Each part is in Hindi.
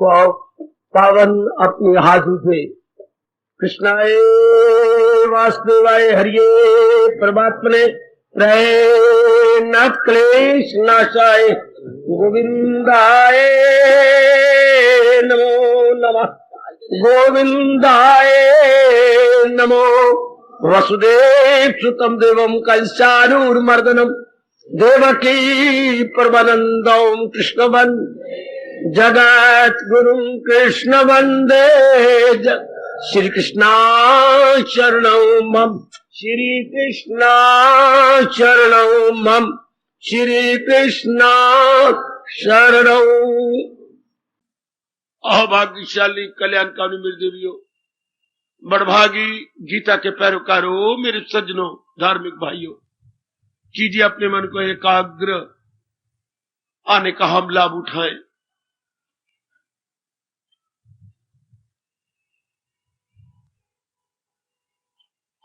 पावन अपनी हाथों से कृष्णाय वासुदेवाय हरिये परमात्मने न क्लेश नाशाय गोविंदाय नमो नमः गोविंदाय नमो वसुदेव सुतम देवम कंसानूरमर्दनम देवकी परमानंदम कृष्ण जगत गुरु कृष्ण वंदे श्री कृष्णा शरणं मम श्री कृष्णा शरणं मम श्री कृष्णा शरणं। अभाग्यशाली कल्याणकारी मेरे देवियों, बड़भागी गीता के पैरोकारों, मेरे सज्जनों, धार्मिक भाइयों, कीजिए अपने मन को एकाग्र, आने का हम लाभ उठाएं।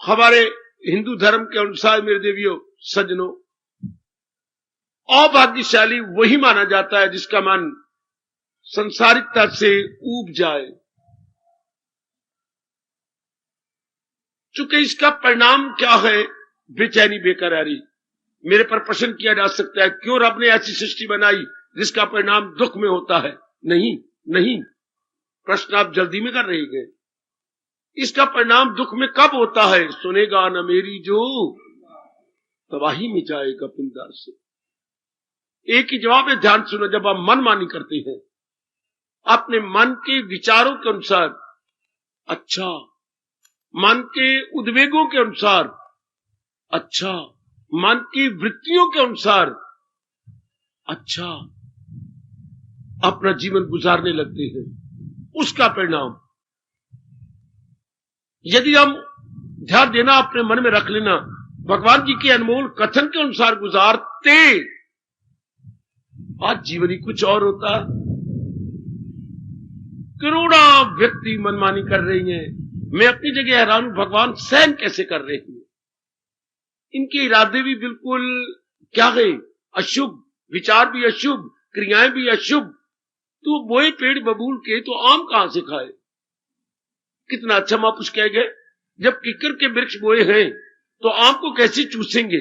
हमारे हिंदू धर्म के अनुसार मेरे देवियों सज्जनों, अभाग्यशाली वही माना जाता है जिसका मन संसारिकता से ऊब जाए, चूंकि इसका परिणाम क्या है? बेचैनी, बेकरारी। मेरे पर प्रश्न किया जा सकता है, क्यों रब ने ऐसी सृष्टि बनाई जिसका परिणाम दुख में होता है? नहीं, प्रश्न आप जल्दी में कर रहे हैं। इसका परिणाम दुख में कब होता है? सुनेगा न मेरी जो तबाही में जाएगा पिंडार से। एक ही जवाब है, ध्यान सुनो। जब आप मनमानी करते हैं अपने मन के विचारों के अनुसार, अच्छा, मन के उद्वेगों के अनुसार, अच्छा, मन की वृत्तियों के अनुसार, अच्छा, अपना जीवन गुजारने लगते हैं, उसका परिणाम यदि हम ध्यान देना, अपने मन में रख लेना, भगवान जी के अनमोल कथन के अनुसार गुजारते, आज जीवन ही कुछ और होता। करोड़ों व्यक्ति मनमानी कर रही हैं। मैं अपनी जगह हैरान हूं, भगवान सहन कैसे कर रहे हैं। इनके इरादे भी बिल्कुल क्या है, अशुभ, विचार भी अशुभ, क्रियाएं भी अशुभ। तो बोए पेड़ बबूल के तो आम कहां से खाए? कितना अच्छा महापुरुष कह गए, जब किकर के वृक्ष बोए हैं तो आम को कैसे चूसेंगे?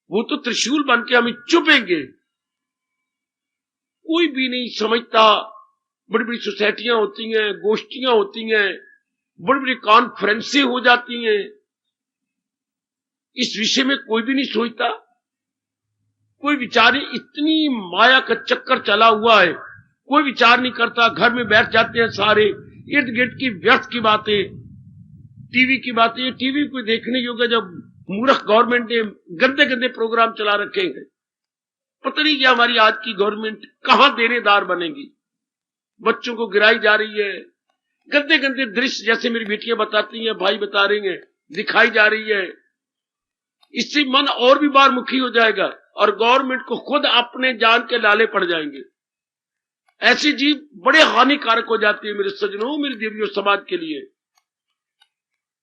वो तो त्रिशूल बन के हमें चुपेंगे। कोई भी नहीं समझता। बड़ी बड़ी सोसाइटियां होती हैं, गोष्ठियां होती हैं, बड़ी बड़ी कॉन्फ्रेंसें हो जाती हैं, इस विषय में कोई भी नहीं सोचता। कोई विचार, इतनी माया का चक्कर चला हुआ है, कोई विचार नहीं करता। घर में बैठ जाते हैं सारे, इर्द गिर्द की व्यर्थ की बातें, टीवी की बातें। टीवी को देखने योग्य जब मूर्ख गवर्नमेंट ने गंदे गंदे प्रोग्राम चला रखे हैं। पता नहीं क्या हमारी आज की गवर्नमेंट कहां देनेदार बनेगी। बच्चों को गिराई जा रही है, गंदे गंदे दृश्य, जैसे मेरी बेटियां बताती हैं, भाई बता रही हैं, दिखाई जा रही है। इससे मन और भी बारमुखी हो जाएगा और गवर्नमेंट को खुद अपने जान के लाले पड़ जाएंगे। ऐसी जीव बड़े हानिकारक हो जाती है मेरे सज्जनों, मेरे देवियों, समाज के लिए।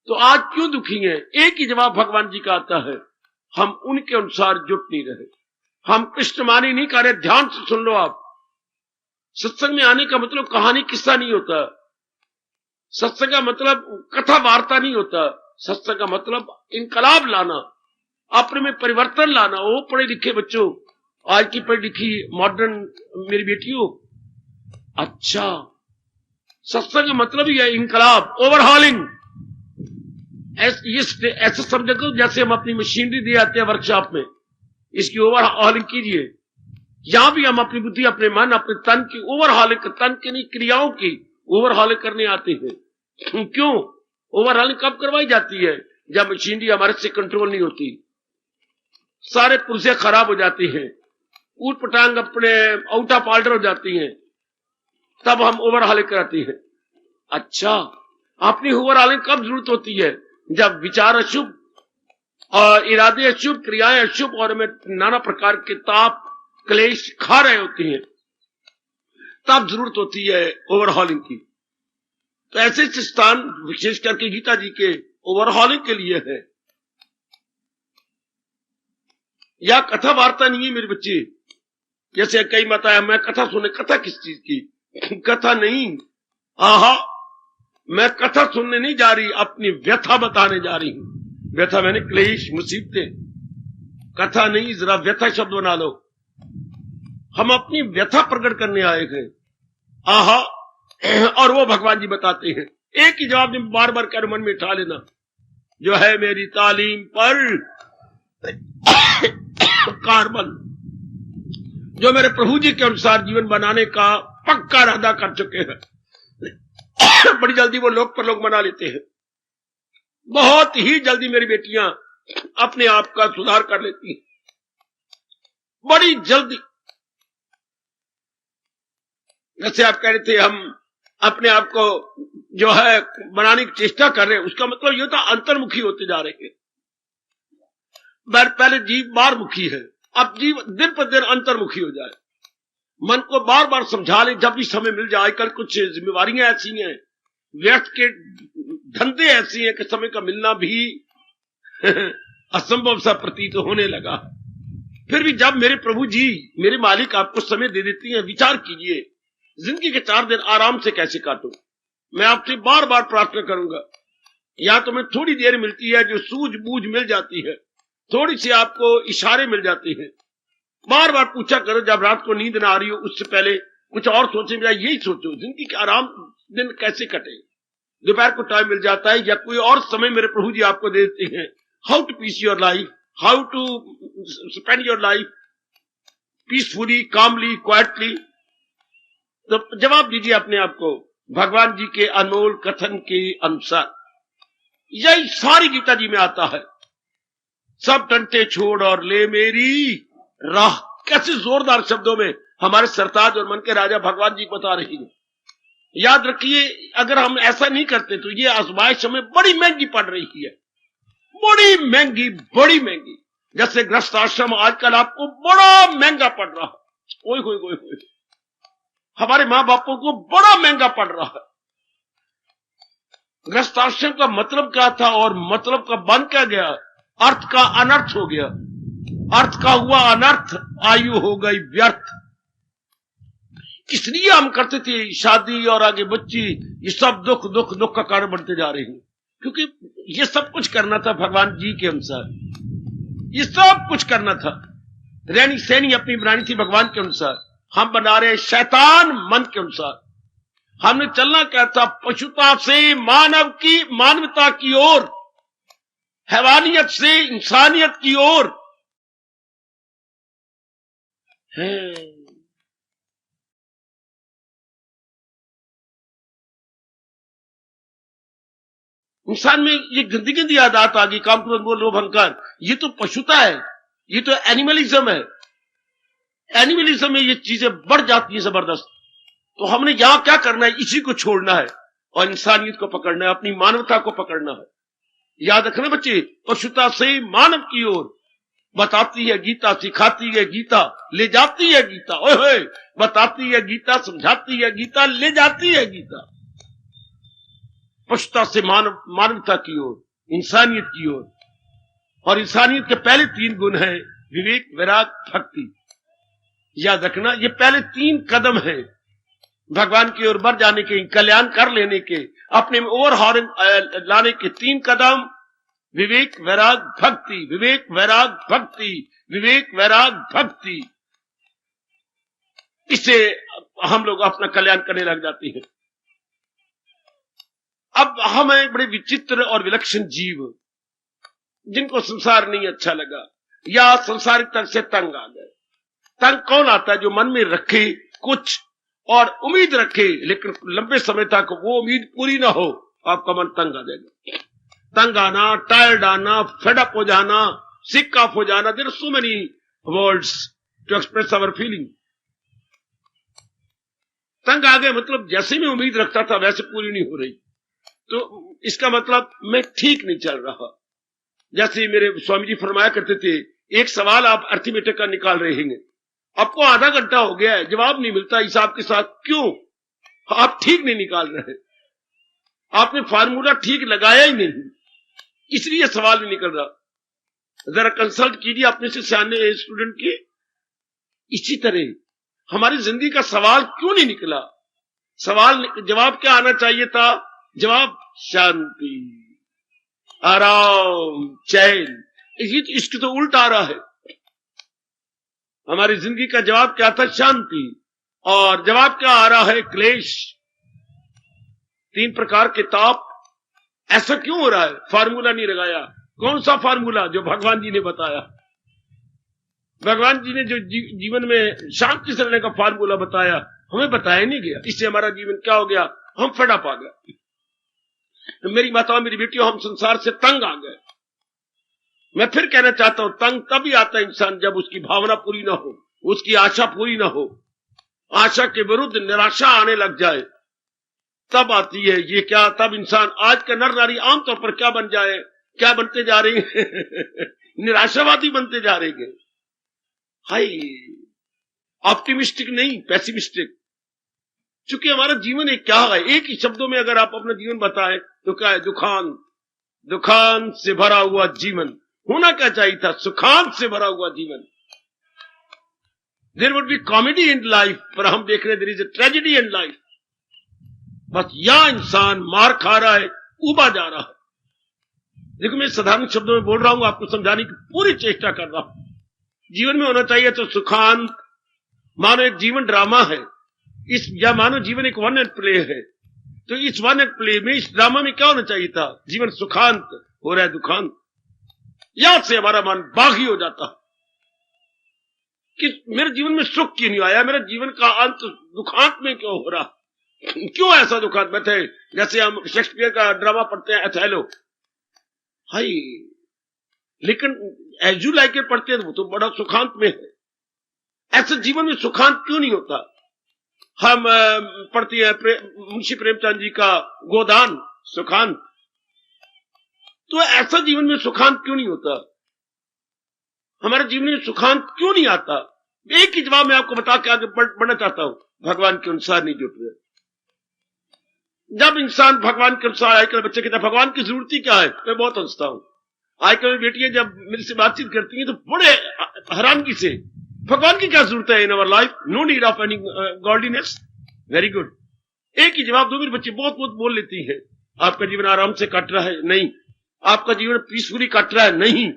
तो आज क्यों दुखी हैं? एक ही जवाब भगवान जी का आता है, हम उनके अनुसार जुट नहीं रहे। हम कृष्णमानी नहीं कर रहे। ध्यान से सुन लो आप। सत्संग में आने का मतलब कहानी किस्सा नहीं होता। सत्संग का मतलब कथा वार्ता नहीं होता। सत्संग का मतलब इनकलाब लाना, अपने में परिवर्तन लाना। वो पढ़े लिखे बच्चों, आज की पढ़ी लिखी मॉडर्न मेरी बेटियों, अच्छा, सत्संग का मतलब ही है इनकलाब, ओवरहॉलिंग। ऐसा समझ दो जैसे हम अपनी मशीनरी दे आते हैं वर्कशॉप में, इसकी ओवरहॉलिंग कीजिए। यहां भी हम अपनी बुद्धि, अपने मन, अपने तन की ओवरहॉलिंग, तन की नहीं क्रियाओं की ओवरहॉलिंग करने आते हैं। क्यों ओवरहॉलिंग कब करवाई जाती है? जब मशीनरी हमारे से कंट्रोल नहीं होती, सारे पुर्जे खराब हो जाती हैं, ऊट पटांग अपने आउटा पाल्टर हो जाती हैं, तब हम ओवरहॉलिंग कराती हैं। अच्छा, अपनी ओवरहॉलिंग कब जरूरत होती है? जब विचार अशुभ और इरादे अशुभ, क्रियाएं अशुभ और हमें नाना प्रकार के ताप क्लेश खा रहे होती हैं, तब जरूरत होती है ओवरहॉलिंग की। तो ऐसे स्थान विशेष करके गीता जी के ओवरहॉलिंग के लिए है। या कथा वार्ता नहीं है मेरे बच्चे। जैसे कई माता है, मैं कथा सुने, कथा किस चीज की? कथा नहीं, आहा, मैं कथा सुनने नहीं जा रही, अपनी व्यथा बताने जा रही हूं। व्यथा मैंने क्लेश, मुसीबतें, कथा नहीं, जरा व्यथा शब्द बना लो। हम अपनी व्यथा प्रकट करने आए हैं, आहा। और वो भगवान जी बताते हैं, एक ही जवाब में बार बार कर मन में उठा लेना, जो है मेरी तालीम पर कार्बन, जो मेरे प्रभु जी के अनुसार जीवन बनाने का पक्का इरादा कर चुके हैं, बड़ी जल्दी वो लोग पर लोग बना लेते हैं। बहुत ही जल्दी मेरी बेटियां अपने आप का सुधार कर लेती हैं, बड़ी जल्दी। जैसे आप कह रहे थे हम अपने आप को जो है बनाने की चेष्टा कर रहे हैं, उसका मतलब यह था अंतर्मुखी होते जा रहे हैं। पहले जीव बाहरमुखी है, अब जीव दिन पर दिन अंतर्मुखी हो जाए, मन को बार बार समझा ले जब भी समय मिल जाए। कल कुछ जिम्मेवारियां ऐसी हैं, व्यर्थ के धंधे ऐसी हैं कि समय का मिलना भी असंभव सा प्रतीत होने लगा। फिर भी जब मेरे प्रभु जी, मेरे मालिक आपको समय दे देती हैं, विचार कीजिए जिंदगी के 4 दिन आराम से कैसे काटूं। मैं आपसे बार बार प्रार्थना करूंगा, या तो मैं थोड़ी देर मिलती है जो सूझबूझ मिल जाती है, थोड़ी सी आपको इशारे मिल जाते हैं, बार बार पूछा करो जब रात को नींद ना आ रही हो, उससे पहले कुछ और सोचे बजाय यही सोचो जिंदगी के आराम दिन कैसे कटे। दोपहर को टाइम मिल जाता है या कोई और समय मेरे प्रभु जी आपको देते हैं, how to peace your life, how to spend your life peacefully, calmly, quietly. तो जवाब दीजिए अपने आप को भगवान जी के अनमोल कथन के अनुसार। यही सारी गीता जी में आता है, सब टंटे छोड़ और ले मेरी राह। कैसे जोरदार शब्दों में हमारे सरताज और मन के राजा भगवान जी बता रही है। याद रखिए, अगर हम ऐसा नहीं करते तो ये आजमाइश हमें बड़ी महंगी पड़ रही है, बड़ी महंगी, बड़ी महंगी। जैसे गृहस्थ आश्रम आजकल आपको बड़ा महंगा पड़ रहा है, ओए होए होए होए, हमारे मां बापों को बड़ा महंगा पड़ रहा है। गृहस्थ आश्रम का मतलब क्या था और मतलब का बन क्या गया, अर्थ का अनर्थ हो गया, अर्थ का हुआ अनर्थ, आयु हो गई व्यर्थ। इसलिए हम करते थे शादी और आगे बच्ची, ये सब दुख दुख दुख का कारण बनते जा रहे हैं, क्योंकि ये सब कुछ करना था भगवान जी के अनुसार, ये सब कुछ करना था। रहनी सहनी अपनी बनानी थी भगवान के अनुसार, हम बना रहे शैतान मन के अनुसार। हमने चलना क्या था, पशुता से मानव की मानवता की ओर, हैवानियत से इंसानियत की ओर है। इंसान में ये गंदी गंदी आदत आ गई, काम क्रोध मोह लोभ अहंकार, ये तो पशुता है, ये तो एनिमलिज्म है। एनिमलिज्म में ये चीजें बढ़ जाती है जबरदस्त। तो हमने यहां क्या करना है, इसी को छोड़ना है और इंसानियत को पकड़ना है, अपनी मानवता को पकड़ना है। याद रखना बच्चे, पशुता से मानव की ओर बताती है गीता, सिखाती है गीता, ले जाती है गीता, ओए होए, बताती है गीता, समझाती है गीता, ले जाती है गीता। पशुता से मानवता की ओर, इंसानियत की ओर। और इंसानियत के पहले 3 गुण हैं, विवेक, वैराग, भक्ति। याद रखना, ये पहले 3 कदम हैं भगवान की ओर बढ़ जाने के, कल्याण कर लेने के, अपने में ओवरहाउलिंग लाने के 3 कदम, विवेक, वैराग, भक्ति, विवेक, वैराग, भक्ति, विवेक, वैराग, भक्ति। इससे हम लोग अपना कल्याण करने लग जाते हैं। अब हम हैं बड़े विचित्र और विलक्षण जीव, जिनको संसार नहीं अच्छा लगा या संसारिकता से तंग आ गए। तंग कौन आता है, जो मन में रखे कुछ और उम्मीद रखे, लेकिन लंबे समय तक वो उम्मीद पूरी ना हो, आपका मन तंग आ जाएगा। तंग आना, टायर्ड आना, फेडअप हो जाना, सिक ऑफ हो जाना, there are so many words to express our feeling. तंग आ गए मतलब जैसे मैं उम्मीद रखता था वैसे पूरी नहीं हो रही, तो इसका मतलब मैं ठीक नहीं चल रहा। जैसे मेरे स्वामी जी फरमाया करते थे, एक सवाल आप अर्थमेटिक का निकाल रहे हैं, आपको आधा घंटा हो गया है, जवाब नहीं मिलता हिसाब के साथ, क्यों? आप ठीक नहीं निकाल रहे, आपने फार्मूला ठीक लगाया ही नहीं, इसलिए सवाल नहीं निकल रहा। जरा कंसल्ट कीजिए अपने से सियाने स्टूडेंट के। इसी तरह हमारी जिंदगी का सवाल क्यों नहीं निकला, सवाल जवाब क्या आना चाहिए था? जवाब शांति, आराम, चैन। इसकी तो उल्टा आ रहा है। हमारी जिंदगी का जवाब क्या था? शांति। और जवाब क्या आ रहा है? क्लेश। 3 प्रकार के ताप। ऐसा क्यों हो रहा है? फार्मूला नहीं लगाया। कौन सा फार्मूला? जो भगवान जी ने बताया। भगवान जी ने जो जीवन में शांति से रहने का फार्मूला बताया, हमें बताया नहीं गया। इससे हमारा जीवन क्या हो गया? हम फेडअप आ गए। मेरी माताओं, मेरी बेटियों, हम संसार से तंग आ गए। मैं फिर कहना चाहता हूं, तंग तभी आता है इंसान जब उसकी भावना पूरी ना हो, उसकी आशा पूरी ना हो। आशा के विरुद्ध निराशा आने लग जाए, तब आती है ये क्या। तब इंसान, आज का नर नारी आमतौर पर क्या बन जाए, क्या बनते जा रहे हैं? निराशावादी बनते जा रहे हैं। हाय, ऑप्टिमिस्टिक नहीं, पेसिमिस्टिक। चूंकि हमारा जीवन एक क्या है, एक ही शब्दों में अगर आप अपना जीवन बताएं तो क्या है? दुखान। दुखान से भरा हुआ जीवन। होना क्या चाहिए था? सुखान से भरा हुआ जीवन। There would be comedy in life, पर हम देख रहे हैं there is a tragedy in life. बस यह इंसान मार खा रहा है, उबा जा रहा है। देखो, मैं साधारण शब्दों में बोल रहा हूं, आपको समझाने की पूरी चेष्टा कर रहा हूं। जीवन में होना चाहिए तो सुखांत। मानो एक जीवन ड्रामा है, या मानो जीवन एक वन एक्ट प्ले है, तो इस वन एक्ट प्ले में, इस ड्रामा में क्या होना चाहिए था? जीवन सुखांत, हो रहा है दुखांत। यहां से हमारा मन बागी हो जाता कि मेरे जीवन में सुख क्यों नहीं आया, मेरे जीवन का अंत दुखांत में क्यों हो रहा? क्यों ऐसा दुखांत में थे? जैसे हम शेक्सपियर का ड्रामा पढ़ते हैं, अथेलो। हाय, लेकिन एज यू लाइक इट पढ़ते हैं वो तो बड़ा सुखांत में है। ऐसे जीवन में सुखांत क्यों नहीं होता? हम पढ़ते हैं मुंशी प्रेमचंद जी का गोदान, सुखांत। तो ऐसा जीवन में सुखांत क्यों नहीं होता? हमारे जीवन में सुखांत क्यों नहीं आता? एक ही जवाब मैं आपको बता के आगे बढ़ना चाहता हूं। भगवान के अनुसार नहीं जुट रहे। जब इंसान भगवान के अनुसार, आजकल बच्चे कहते हैं भगवान की जरूरत ही क्या है, मैं बहुत हंसता हूं। आजकल बेटियां जब मेरे से बातचीत करती हैं तो बड़े हैरानगी से, भगवान की क्या जरूरत है in our life? No need of any godliness. Very good. एक ही जवाब दो। मेरे बच्चे बहुत बहुत बोल लेती है, आपका जीवन आराम से कट रहा है? नहीं। आपका जीवन पीसफुली कट रहा है? नहीं।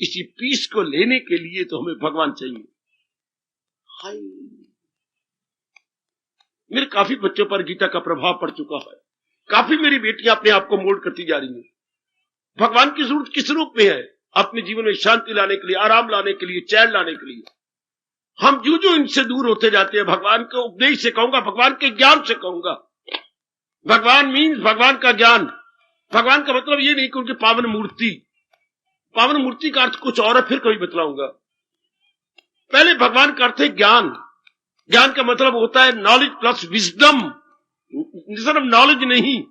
इसी पीस को लेने के लिए तो हमें भगवान चाहिए। हाय, मेरे काफी बच्चों पर गीता का प्रभाव पड़ चुका है। काफी मेरी बेटियां अपने आप को मोल्ड करती जा रही हैं। भगवान की जरूरत किस रूप में है? अपने जीवन में शांति लाने के लिए, आराम लाने के लिए, चैन लाने के लिए। हम जो इनसे दूर होते जाते हैं, भगवान के उपदेश से कहूंगा, भगवान के ज्ञान से कहूंगा। भगवान मीन्स भगवान का ज्ञान। भगवान का मतलब ये नहीं कि उनकी पावन मूर्ति। पावन मूर्ति का अर्थ कुछ और है, फिर कभी बतलाऊंगा। पहले भगवान का अर्थ है ज्ञान। ज्ञान का मतलब होता है नॉलेज प्लस विजडम। सिर्फ नॉलेज नहीं,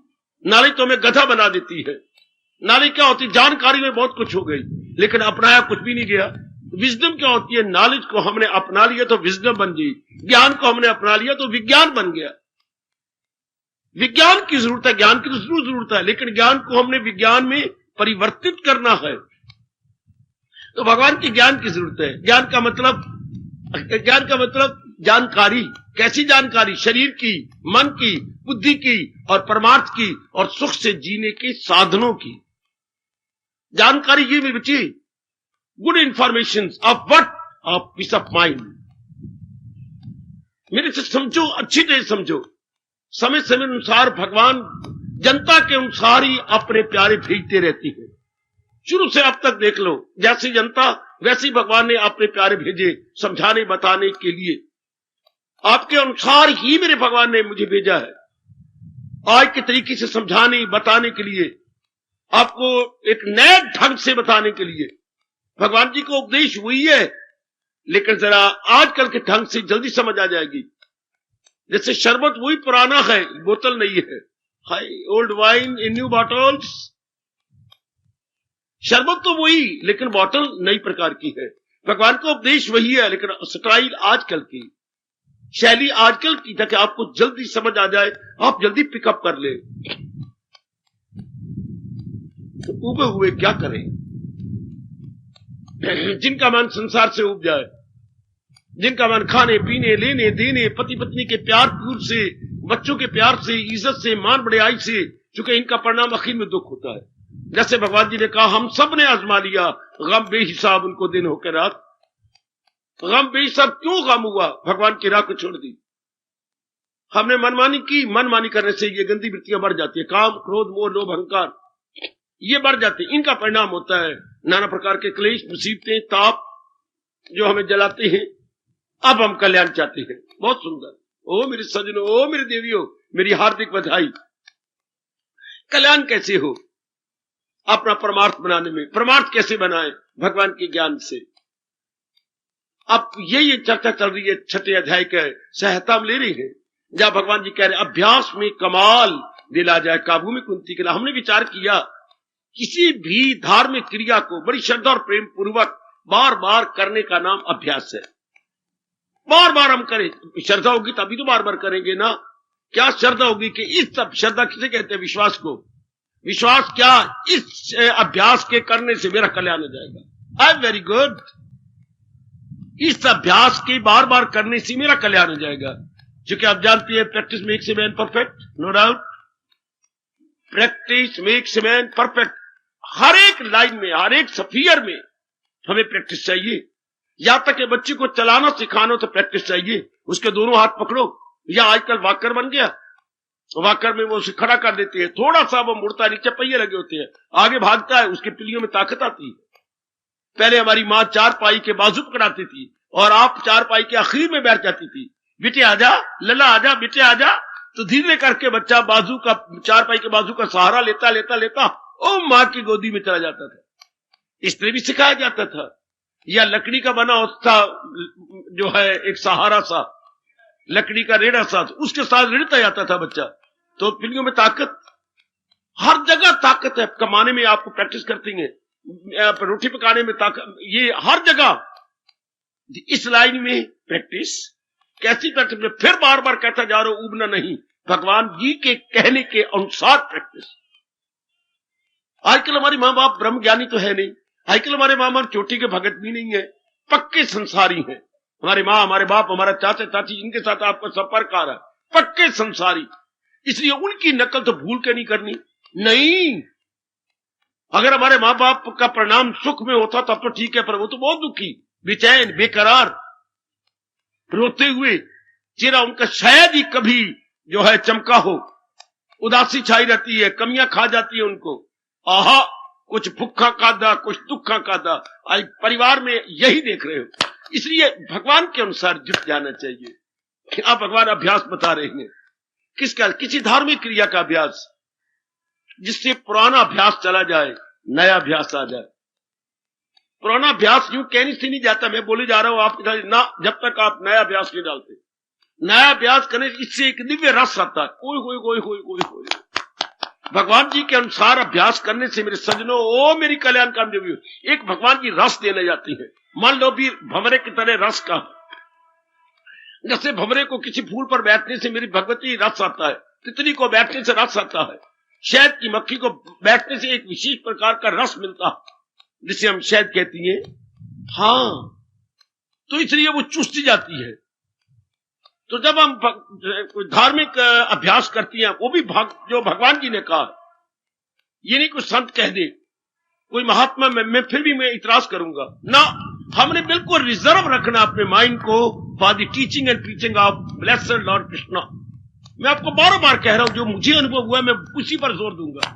नॉलेज तो हमें गधा बना देती है। नॉलेज क्या होती है? जानकारी में बहुत कुछ हो गई, लेकिन अपनाया कुछ भी नहीं गया। विजडम क्या होती है? नॉलेज को हमने अपना लिया तो विजडम बन गई, ज्ञान को हमने अपना लिया तो विज्ञान बन गया। विज्ञान की जरूरत है, ज्ञान की तो जरूर जरूरत है, लेकिन ज्ञान को हमने विज्ञान में परिवर्तित करना है, तो भगवान की ज्ञान की जरूरत है। ज्ञान का मतलब जानकारी। कैसी जानकारी? शरीर की, मन की, बुद्धि की और परमार्थ की और सुख से जीने के साधनों की जानकारी। ये मेरे बच्चे, good information of what? Of peace of mind. मेरे से समझो, अच्छी तरह समझो। समय समय अनुसार भगवान जनता के अनुसार ही अपने प्यारे भेजते रहती है। शुरू से अब तक देख लो, जैसी जनता वैसे ही भगवान ने अपने प्यारे भेजे, समझाने बताने के लिए। आपके अनुसार ही मेरे भगवान ने मुझे भेजा है, आज के तरीके से समझाने बताने के लिए, आपको एक नए ढंग से बताने के लिए। भगवान जी को उपदेश हुई है, लेकिन जरा आजकल के ढंग से जल्दी समझ आ जाएगी। जैसे शरबत वही पुराना है, बोतल नहीं है। Hi, old wine in new bottles. शरबत तो वही, लेकिन बॉटल नई प्रकार की है। भगवान का उपदेश वही है, लेकिन स्टाइल आजकल की, शैली आजकल की, ताकि आपको जल्दी समझ आ जाए, आप जल्दी पिकअप कर ले। तो उबे हुए क्या करें? जिनका मन संसार से उब जाए, जिनका मन खाने पीने लेने देने, पति पत्नी के प्यार प्यूर से बच्चों के प्यार से, इज्जत से, मान बढ़ाई से, चूंकि इनका परिणाम आखिर में दुख होता है। जैसे भगवान जी ने कहा, हम सब ने आजमा लिया, गम बेहिसाब उनको दिन होकर रात। गम बेहिसाब क्यों गम हुआ? भगवान की राह को छोड़ दी, हमने मनमानी की। मनमानी करने से ये गंदी वृत्तियां बढ़ जाती है, काम, क्रोध, मोह, लोभ, अहंकार, ये बढ़ जाते हैं। इनका परिणाम होता है नाना प्रकार के क्लेश, मुसीबतें, ताप जो हमें जलाते हैं। अब हम कल्याण चाहते हैं। बहुत सुंदर। ओ मेरे सजनों, ओ मेरे देवियों, मेरी हार्दिक बधाई। कल्याण कैसे हो? अपना परमार्थ बनाने में। परमार्थ कैसे बनाए? भगवान के ज्ञान से। अब ये चर्चा चल रही है, 6 अध्याय के सहायता हम ले रही है, जहां भगवान जी कह रहे अभ्यास में कमाल दिला जाए, काबू में कुंती के। हमने विचार किया, किसी भी धार्मिक क्रिया को बड़ी श्रद्धा और प्रेम पूर्वक बार बार करने का नाम अभ्यास है। बार बार हम करें, श्रद्धा होगी तभी तो बार बार करेंगे ना। क्या श्रद्धा होगी कि इस सब, श्रद्धा किसे कहते हैं? विश्वास को। विश्वास क्या? इस अभ्यास के करने से मेरा कल्याण हो जाएगा। I am very good. इस अभ्यास के बार बार करने से मेरा कल्याण हो जाएगा। क्योंकि आप जानते हैं, practice makes a man perfect, no doubt. Practice makes a man perfect. हर एक लाइन में, हर एक सफियर में हमें प्रैक्टिस चाहिए। यहां तक कि बच्चे को चलाना सिखाना तो प्रैक्टिस चाहिए। उसके दोनों हाथ पकड़ो, या आजकल वॉकर बन गया, वॉकर में वो उसे खड़ा कर देते हैं, थोड़ा सा वो मुड़ता, नीचे पहिए लगे होते हैं, आगे भागता है, उसके पिलियों में ताकत आती है। पहले हमारी मां 4 पाई के बाजू पकड़ाती थी और आप 4 पाई के आखिर में बैठ जाती थी। बेटे आजा, लला आजा, बेटे आजा। तो धीरे करके बच्चा बाजू का, 4 पाई के बाजू का सहारा लेता लेता लेता ओ मां की गोदी में चला जाता था। इस तरह भी सिखाया जाता था। या लकड़ी का बना था जो है एक सहारा सा, लकड़ी का रेड़ा सा, उसके साथ रेड़ता जाता था बच्चा। तो पिलियों में ताकत, हर जगह ताकत है। कमाने में आपको प्रैक्टिस करती है, रोटी पकाने में ताकत, ये हर जगह। इस लाइन में प्रैक्टिस, कैसी प्रैक्टिस में? फिर बार बार कहता जा रहा हूं, उबना नहीं, भगवान जी के कहने के अनुसार प्रैक्टिस। आजकल हमारे मां बाप ब्रह्म ज्ञानी तो है नहीं, आजकल हमारे मां बाप चोटी के भगत भी नहीं है, पक्के संसारी हैं। हमारे माँ, हमारे बाप, हमारा चाचा चाची, इनके साथ आपका संपर्क आ रहा है, पक्के संसारी। इसलिए उनकी नकल तो भूल के नहीं करनी। नहीं, अगर हमारे माँ बाप का परिणाम सुख में होता तब तो ठीक है, पर वो तो बहुत दुखी, बेचैन, बेकरार, रोते हुए चेहरा उनका शायद ही कभी जो है चमका हो। उदासी छाई रहती है, कमियां खा जाती है उनको। आहा, कुछ भूखा कादा, कुछ दुखा कादा। आज परिवार में यही देख रहे हो। इसलिए भगवान के अनुसार जुट जाना चाहिए। आप भगवान अभ्यास बता रहे हैं, किसका? किसी धार्मिक क्रिया का अभ्यास, जिससे पुराना अभ्यास चला जाए, नया अभ्यास आ जाए। पुराना अभ्यास यूं कहने से नहीं जाता, मैं बोले जा रहा हूं आप ना, जब तक आप नया अभ्यास नहीं डालते। नया अभ्यास करने इससे एक दिव्य रस आता है। कोई कोई कोई कोई कोई कोई भगवान जी के अनुसार अभ्यास करने से मेरे सजनों, ओ मेरी कल्याण कामदेवी, एक भगवान की रस देने जाती है। मान लो भी भंवरे की तरह रस का, जैसे भंवरे को किसी फूल पर बैठने से मेरी भगवती रस आता है, तितली को बैठने से रस आता है, शहद की मक्खी को बैठने से एक विशेष प्रकार का रस मिलता है, जिसे हम शहद कहती हैं। हाँ, तो इसलिए वो चुस्ती जाती है। तो जब हम कोई धार्मिक अभ्यास करती हैं, वो भी जो भगवान जी ने कहा, ये नहीं कुछ संत कह दे, कोई महात्मा मैं फिर भी मैं इतराज करूंगा ना। हमने बिल्कुल रिजर्व रखना अपने माइंड को for the teaching and preaching of blessed Lord Krishna. मैं आपको बार बार कह रहा हूं, जो मुझे अनुभव हुआ मैं उसी पर जोर दूंगा,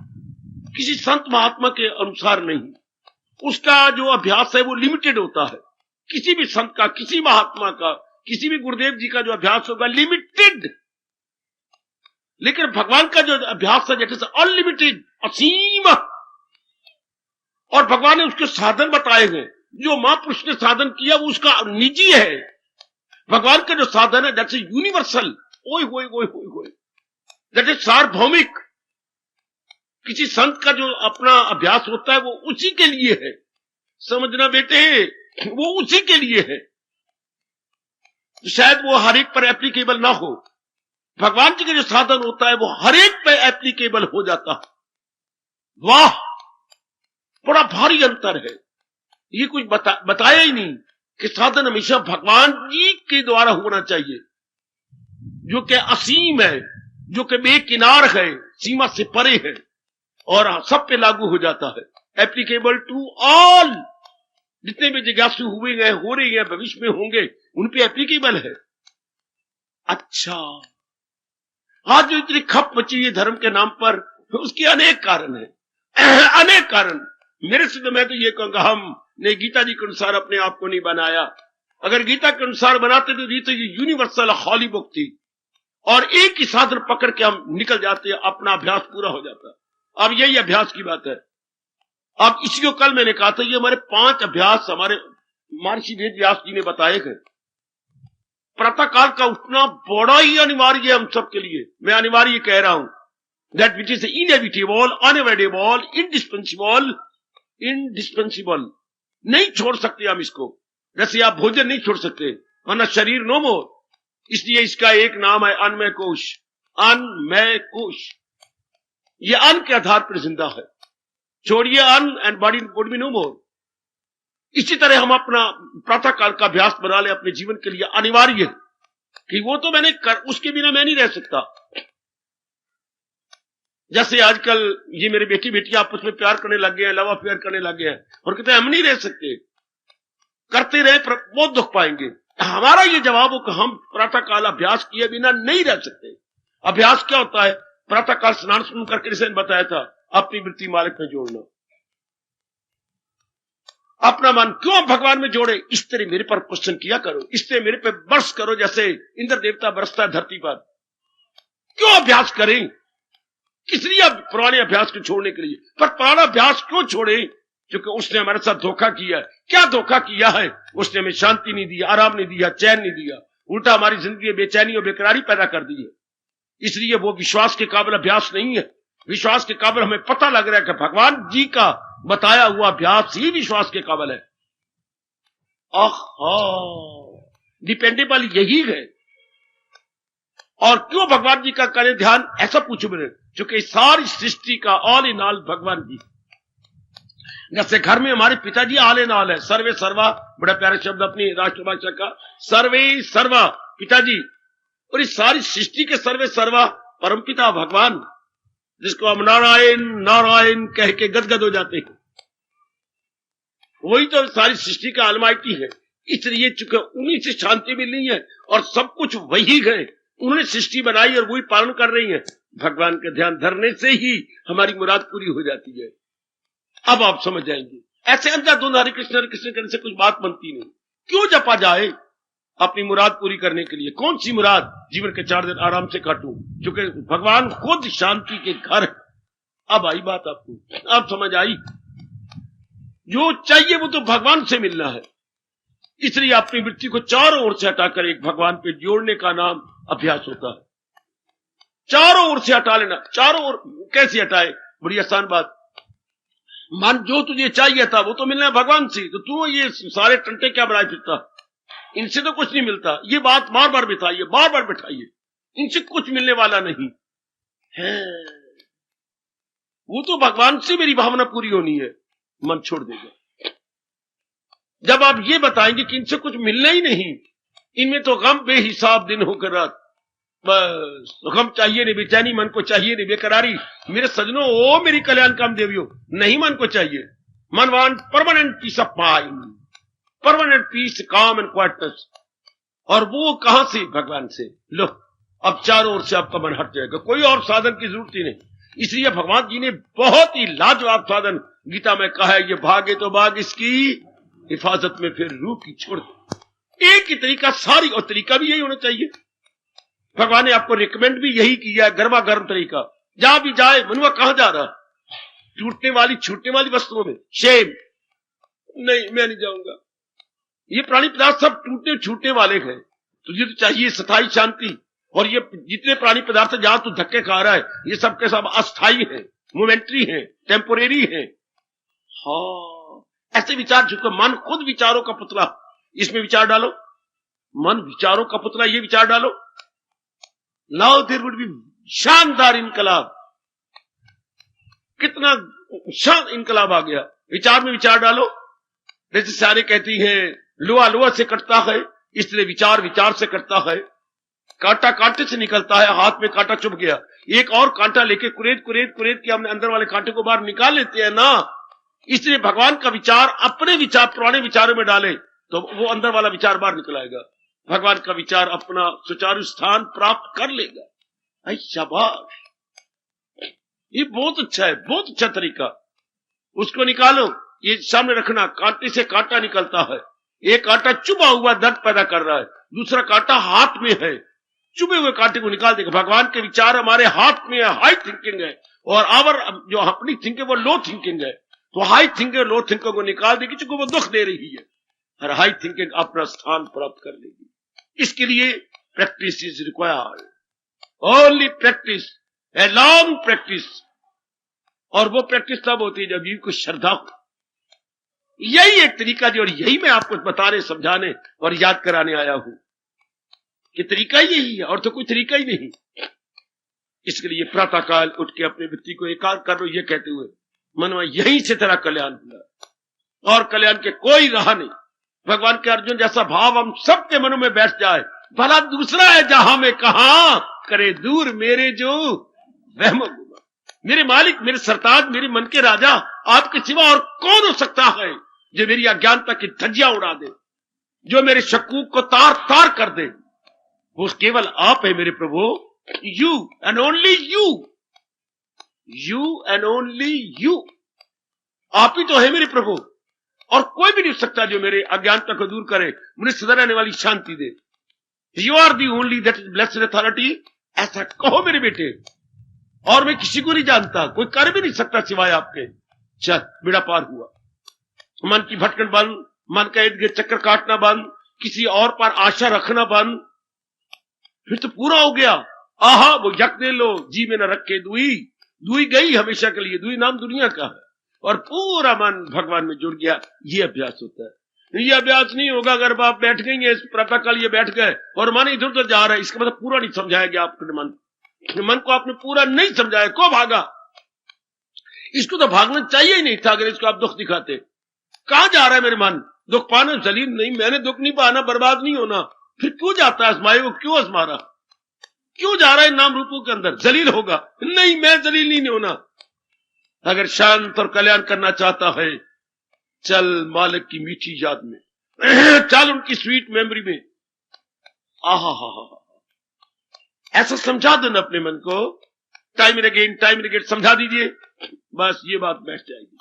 किसी संत महात्मा के अनुसार नहीं। उसका जो अभ्यास है वो लिमिटेड होता है। किसी भी संत का, किसी महात्मा का, किसी भी गुरुदेव जी का जो अभ्यास होगा लिमिटेड, लेकिन भगवान का जो अभ्यास है जैसे अनलिमिटेड, असीम। और भगवान ने उसके साधन बताए हैं। जो महापुरुष ने साधन किया वो उसका निजी है। भगवान का जो साधन है दैट्स यूनिवर्सल, ओए होए होए होए, दैट इज सार्वभौमिक। किसी संत का जो अपना अभ्यास होता है वो उसी के लिए है। समझना बेटे, वो उसी के लिए है। शायद वो हर एक पर एप्लीकेबल ना हो। भगवान जी का जो साधन होता है वो हर एक पर एप्लीकेबल हो जाता है। वाह, बड़ा भारी अंतर है। ये कुछ बताया ही नहीं कि साधन हमेशा भगवान जी के द्वारा होना चाहिए, जो कि असीम है। जो कि बेकिनार है, सीमा से परे है और सब पे लागू हो जाता है, एप्लीकेबल टू ऑल। जितने भी जिज्ञासु हुए हैं, हो रहे हैं, भविष्य में होंगे, उन पे एप्लीकेबल है। अच्छा, आज जो इतनी खप मची है धर्म के नाम पर, उसके अनेक कारण है, अनेक कारण। मेरे से तो मैं तो ये कहूंगा, हमने गीता जी के अनुसार अपने आप को नहीं बनाया। अगर गीता के अनुसार बनाते तो ये यूनिवर्सल हॉली बुक थी और एक ही साधन पकड़ के हम निकल जाते, अपना अभ्यास पूरा हो जाता। अब यही अभ्यास की बात है। अब इसी को कल मैंने कहा था, ये हमारे 5 अभ्यास हमारे महर्षि वेद व्यास जी ने बताए गए। प्रातः काल का उठना बड़ा ही अनिवार्य है हम सबके लिए। मैं अनिवार्य कह रहा हूं, that which is inevitable, unavoidable, indispensable. नहीं छोड़ सकते हम इसको, जैसे आप भोजन नहीं छोड़ सकते, वरना शरीर नो मोर। इसलिए इसका एक नाम है अन्नमय कोश। अन्नमय कोश, ये अन्न के आधार पर जिंदा है। छोड़िए अन्न and body would be no more. इसी तरह हम अपना प्रातः काल का अभ्यास बना ले अपने जीवन के लिए, अनिवार्य है कि वो तो मैंने उसके बिना मैं नहीं रह सकता। जैसे आजकल ये मेरे बेटी बेटियां आपस में प्यार करने लग गए हैं, लव अफेयर करने लग गए हैं और कहते हैं हम नहीं रह सकते। करते रहे बहुत दुख पाएंगे। हमारा ये जवाब हो कि हम प्रातः काल अभ्यास किए बिना नहीं रह सकते। अभ्यास क्या होता है? प्रातः काल स्नान सुन करके जैसे बताया था, अपनी वृत्ति मालिक में जोड़ना, अपना मन क्यों भगवान में जोड़े, इस तरह मेरे पर क्वेश्चन किया करो, इस तरह मेरे पे बरस करो जैसे इंद्र देवता बरसता है धरती पर। क्यों अभ्यास करें? किस लिए पुराने अभ्यास को छोड़ने के लिए? पर पुराना अभ्यास क्यों छोड़े? क्योंकि उसने हमारे साथ धोखा किया है। क्या धोखा किया है? उसने हमें शांति नहीं दी, आराम नहीं दिया, चैन नहीं दिया, उल्टा हमारी जिंदगी में बेचैनी और बेकरारी पैदा कर दी है। इसलिए वो विश्वास के काबिल अभ्यास नहीं है। विश्वास के काबिल हमें पता लग रहा है कि भगवान जी का बताया हुआ अभ्यास ही विश्वास के काबिल है। डिपेंडेबल यही है। और क्यों भगवान जी का करें ध्यान? ऐसा पूछो मेरे, क्योंकि सारी सृष्टि का ऑल इन ऑल भगवान जी। जैसे घर में हमारे पिताजी ऑल इन ऑल है, सर्वे सर्वा, बड़ा प्यारा शब्द अपनी राष्ट्रभाषा का, सर्वे सर्वा पिताजी। और इस सारी सृष्टि के सर्वे सर्वा परमपिता भगवान, जिसको हम नारायण नारायण कह के गदगद हो जाते हैं, वही तो सारी सृष्टि का अलमाइटी है। इसलिए चूंकि उन्हीं से शांति मिलनी है और सब कुछ वही है, उन्होंने सृष्टि बनाई और वही पालन कर रही है। भगवान का ध्यान धरने से ही हमारी मुराद पूरी हो जाती है। अब आप समझ जाएंगे। ऐसे अंधाधुंध हरे कृष्ण करने से कुछ बात बनती नहीं। क्यों जपा जाए अपनी मुराद पूरी करने के लिए? कौन सी मुराद? जीवन के 4 दिन आराम से काटूं, क्योंकि भगवान खुद शांति के घर है। अब आई बात आपको, अब समझ आई। जो चाहिए वो तो भगवान से मिलना है। इसलिए अपनी वृत्ति को चारों ओर से हटाकर एक भगवान पे जोड़ने का नाम अभ्यास होता है। चारों ओर से हटा लेना। चारों ओर कैसे हटाए? बड़ी आसान बात। मन जो तुझे चाहिए था वो तो मिलना है भगवान से, तो तू ये सारे टंटे क्या बनाए फिरता? इनसे तो कुछ नहीं मिलता। ये बात बार बार बिठाइए, बार बार बिठाइए, इनसे कुछ मिलने वाला नहीं है। वो तो भगवान से मेरी भावना पूरी होनी है, मन छोड़ देगा। जब आप ये बताएंगे कि इनसे कुछ मिलना ही नहीं, इनमें तो गम बेहिसाब दिन होकर रात, बस गम चाहिए नहीं, बेचैनी मन को चाहिए नहीं, बेकरारी। मेरे सजनों, ओ मेरी कल्याण काम देवियों, नहीं मन को चाहिए। मन want permanent peace of mind, permanent peace, calm and quietness. और वो कहां से? भगवान से। लो, अब चारों ओर से आपका मन हट जाएगा, कोई और साधन की जरूरत ही नहीं। इसलिए भगवान जी ने बहुत ही लाजवाब साधन गीता में कहा है, ये भागे तो भाग इसकी हिफाजत में, फिर रूह की छोड़। एक ही तरीका, सारी और तरीका भी यही होना चाहिए। भगवान ने आपको रिकमेंड भी यही किया है, गर्मा गर्म तरीका। जहां भी जाए, मनुआ कहां जा रहा? टूटने वाली छूटने वाली वस्तुओं में शेम नहीं, मैं नहीं जाऊंगा। ये प्राणी पदार्थ सब टूटने छूटने वाले हैं। तुझे तो चाहिए स्थायी शांति। और ये जितने प्राणी पदार्थ जहां तू धक्के खा रहा है, ये सब के सब अस्थायी है, मोमेंट्री है, टेम्पोरेरी है। हाँ, ऐसे विचार, चुके मन खुद विचारों का पुतला, इसमें विचार डालो। मन विचारों का पुतला, ये विचार डालो, नाउ देयर वुड बी शानदार इनकलाब। कितना शान इनकलाब आ गया। विचार में विचार डालो। जैसे सारे कहती हैं लोहा लोहा से कटता है, इसलिए विचार विचार से कटता है। कांटा कांटे से निकलता है, हाथ में कांटा चुभ गया, एक और कांटा लेके कुरेद कुरेद कुरेद के हमने अंदर वाले कांटे को बाहर निकाल लेते हैं ना। इसलिए भगवान का विचार अपने विचार पुराने विचारों में डाले तो वो अंदर वाला विचार बाहर निकल आएगा, भगवान का विचार अपना सुचारू स्थान प्राप्त कर लेगा। ऐ शाबाश, ये बहुत अच्छा है, बहुत अच्छा तरीका। उसको निकालो, ये सामने रखना, कांटे से कांटा निकलता है, एक कांटा चुभा हुआ दर्द पैदा कर रहा है, दूसरा कांटा हाथ में है, चुभे हुए कांटे को निकाल देगा। भगवान के विचार हमारे हाथ में है, हाई थिंकिंग है, और आवर जो अपनी थिंकिंग वो लो थिंकिंग है, तो हाई थिंकिंग लो थिंकिंग को निकाल देगी, चूंकि वो दुख दे रही है, और हाई थिंकिंग अपना स्थान प्राप्त कर लेगी। इसके लिए practice is required, only practice, a long practice. और वो प्रैक्टिस तब होती है जब जीव को श्रद्धा हो। यही एक तरीका जो, और यही मैं आपको बताने समझाने और याद कराने आया हूं कि तरीका यही है, और तो कोई तरीका ही नहीं। इसके लिए प्रातःकाल उठ के अपने व्यक्ति को एकाग्र कर लो, ये कहते हुए मनवा यहीं से तेरा कल्याण हुआ, और कल्याण के कोई राह नहीं। भगवान के अर्जुन जैसा भाव हम सबके मनों में बैठ जाए, भला दूसरा है जहां में कहा करे दूर मेरे जो वहम गुमा। मेरे मालिक, मेरे सरताज, मेरे मन के राजा, आपके सिवा और कौन हो सकता है जो मेरी अज्ञानता की धज्जियां उड़ा दे, जो मेरे शकूक को तार तार कर दे? वो केवल आप है मेरे प्रभु। You and only you, you and only you, आप ही तो है मेरे प्रभु, और कोई भी नहीं हो सकता जो मेरे अज्ञानता को दूर करे, मुझे सदा रहने वाली शांति दे। You are the only that is blessed authority, ऐसा कहो मेरे बेटे। और मैं किसी को नहीं जानता, कोई कर भी नहीं सकता सिवाय आपके। चल, बेड़ा पार हुआ। मन की भटकन बंद, मन का इर्द गिर्द चक्कर काटना बंद, किसी और पर आशा रखना बंद, फिर तो पूरा हो गया। आहा, वो यक दे लो जी में न रखे दुई, दुई गई हमेशा के लिए, दुई नाम दुनिया का है, और पूरा मन भगवान में जुड़ गया। ये अभ्यास होता है। ये अभ्यास नहीं होगा अगर आप बैठ गई है प्रातःकाल, ये बैठ गए और मन इधर उधर जा रहा है, इसका मतलब पूरा नहीं समझाया गया आपके मन को आपने पूरा नहीं समझाया, को भागा। इसको तो भागना चाहिए ही नहीं था अगर इसको आप दुख दिखाते। कहां जा रहा है मेरे मन? दुख पाना जलील नहीं, मैंने दुख नहीं पाना, बर्बाद नहीं होना, फिर क्यों जाता है आजमाए को? क्यों आजमा रहा, क्यों जा रहा है नाम रूपों के अंदर? जलील होगा नहीं, मैं जलील नहीं होना। अगर शांत और कल्याण करना चाहता है, चल मालिक की मीठी याद में, चल उनकी स्वीट मेमोरी में। आहा हा हा, ऐसा समझा देना अपने मन को, टाइम एंड अगेन समझा दीजिए, बस ये बात बैठ जाएगी,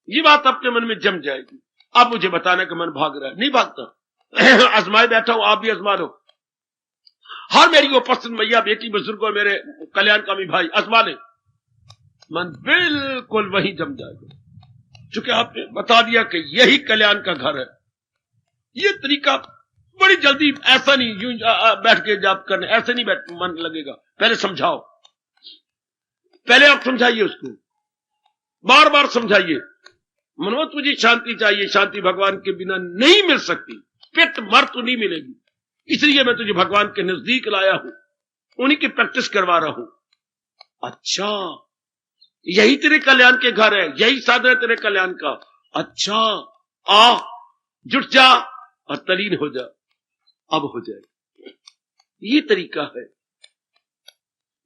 ये बात अपने मन में जम जाएगी। अब मुझे बताना कि मन भाग रहा है, नहीं भागता। आजमाए बैठा हूं, आप भी आजमा लो। हर मेरी वो पसंद मैया, बेटी, बुजुर्ग और मेरे कल्याणकामी भाई आजमा ले, मन बिल्कुल वहीं जम जाएगा, क्योंकि आपने बता दिया कि यही कल्याण का घर है। ये तरीका बड़ी जल्दी, ऐसा नहीं यूं बैठ के जाप करने, ऐसे नहीं बैठ मन लगेगा। पहले समझाओ, पहले आप समझाइए उसको, बार बार समझाइए। मनवा तुझे शांति चाहिए, शांति भगवान के बिना नहीं मिल सकती, पेट मर तो नहीं मिलेगी, इसलिए मैं तुझे भगवान के नजदीक लाया हूं, उन्हीं की प्रैक्टिस करवा रहा हूं। अच्छा, यही तेरे कल्याण के घर है, यही साधन है तेरे कल्याण का। अच्छा, आ जुट जा और तलीन हो जा। अब हो जाए, ये तरीका है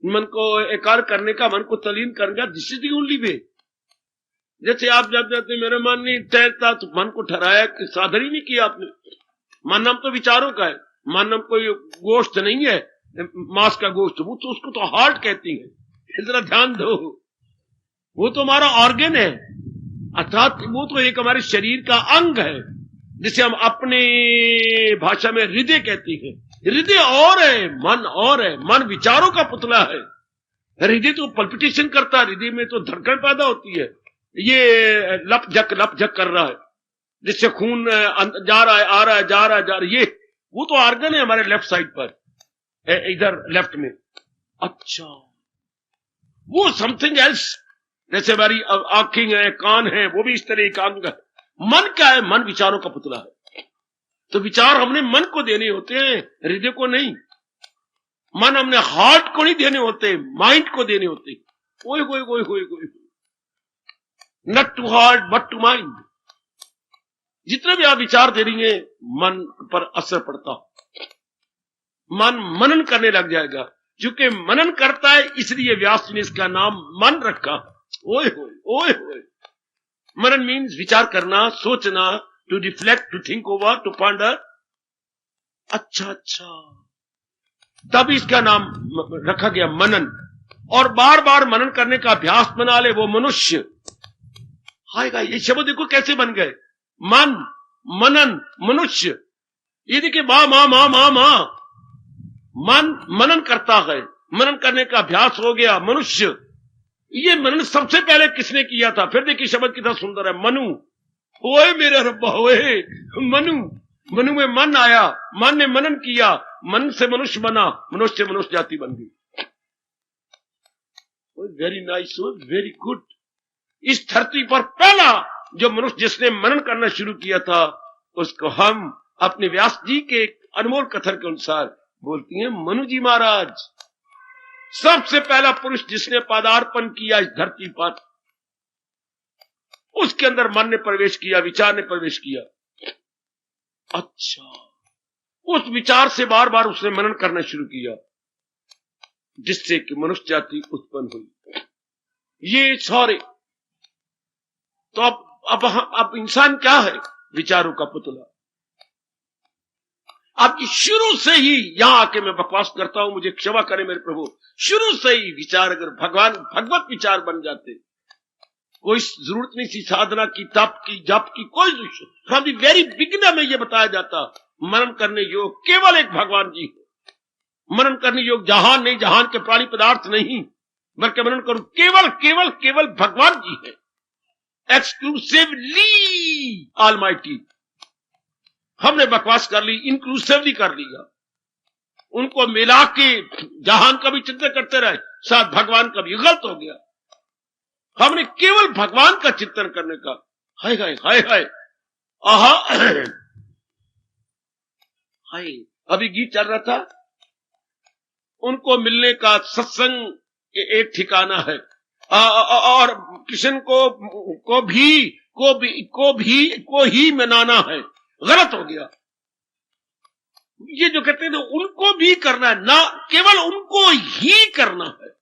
मन को एकाग्र करने का, मन को तलीन करने का। This is the only way. जैसे आप जब जाते मेरा मन नहीं ठहरता, तो मन को ठहराया कि साधन ही नहीं किया आपने। मन नाम तो विचारों का है, मन नाम कोई गोश्त नहीं है, मांस का गोश्त, वो तो उसको तो हार्ट कहती है। जरा ध्यान दो, वो तो हमारा ऑर्गन है, अर्थात वो तो एक हमारे शरीर का अंग है, जिसे हम अपने भाषा में हृदय कहते हैं। हृदय और है, मन और है। मन विचारों का पुतला है, हृदय तो पल्पिटेशन करता है, हृदय में तो धड़कन पैदा होती है, ये लप झक कर रहा है, जिससे खून जा रहा है, आ रहा है, जा रहा है, जा रहा है। ये वो तो ऑर्गन है हमारे लेफ्ट साइड पर, इधर लेफ्ट में। अच्छा, वो समथिंग एल्स, जैसे हमारी आंखें हैं, कान है, वो भी इस तरह एक अंग है। मन क्या है? मन विचारों का पुतला है। तो विचार हमने मन को देने होते हैं, हृदय को नहीं। मन हमने हार्ट को नहीं देने होते, माइंड को देने होते। ओए होए होए होए होए, not to heart but to mind. जितने भी आप विचार दे रही हैं, मन पर असर पड़ता। मन मनन करने लग जाएगा। क्योंकि मनन करता है इसलिए व्यास जी ने इसका नाम मन रखा। ओए होए ओए होए। मनन मीन्स विचार करना, सोचना, to reflect, to think over, to ponder. अच्छा, तब इसका नाम रखा गया मनन। और बार बार मनन करने का अभ्यास बना ले वो मनुष्य। हायगा, ये शब्द देखो कैसे बन गए। मन, मनन, मनुष्य। ये देखिए मां मां मां मां मां। मन मनन करता है, मनन करने का अभ्यास हो गया मनुष्य। ये मनन सबसे पहले किसने किया था? फिर देखिए शब्द कितना सुंदर है, मनु। ओए मेरे रब्बा, ओए मनु। मनु में मन आया, मन ने मनन किया, मन से मनुष्य बना, मनुष्य से मनुष्य जाति बन गई। Very nice, very good. इस धरती पर पहला जो मनुष्य जिसने मनन करना शुरू किया था, उसको हम अपने व्यास जी के अनमोल कथन के अनुसार बोलती हैं मनु जी महाराज। सबसे पहला पुरुष जिसने पदार्पण किया इस धरती पर, उसके अंदर मन ने प्रवेश किया, विचार ने प्रवेश किया। अच्छा, उस विचार से बार बार उसने मनन करना शुरू किया, जिससे कि मनुष्य जाति उत्पन्न हुई। ये सारे तो अब इंसान क्या है? विचारों का पुतला। अब शुरू से ही यहां आके मैं बकवास करता हूं, मुझे क्षमा करें मेरे प्रभु। शुरू से ही विचार अगर भगवत विचार बन जाते, कोई जरूरत नहीं थी साधना की, तप की, जप की, कोई फ्रॉम द वेरी बिगिनर में यह बताया जाता मनन करने योग केवल एक भगवान जी है। मनन करने योग जहान नहीं, जहान के प्राणी पदार्थ नहीं, बल्कि मनन करूं केवल केवल केवल भगवान जी है, एक्सक्लूसिवली ऑलमाइटी। हमने बकवास कर ली, इंक्लूसिवली कर लिया, उनको मिला के जहान का भी चिंतन करते रहे, साथ भगवान का भी गलत हो गया। हमने केवल भगवान का चिंतन करने का, हाय हाय हाय हाय आहा हाय। अभी गीत चल रहा था, उनको मिलने का सत्संग एक ठिकाना है, और कृष्ण को ही मनाना है, गलत हो गया। ये जो कहते हैं ना, उनको भी करना है, ना केवल उनको ही करना है,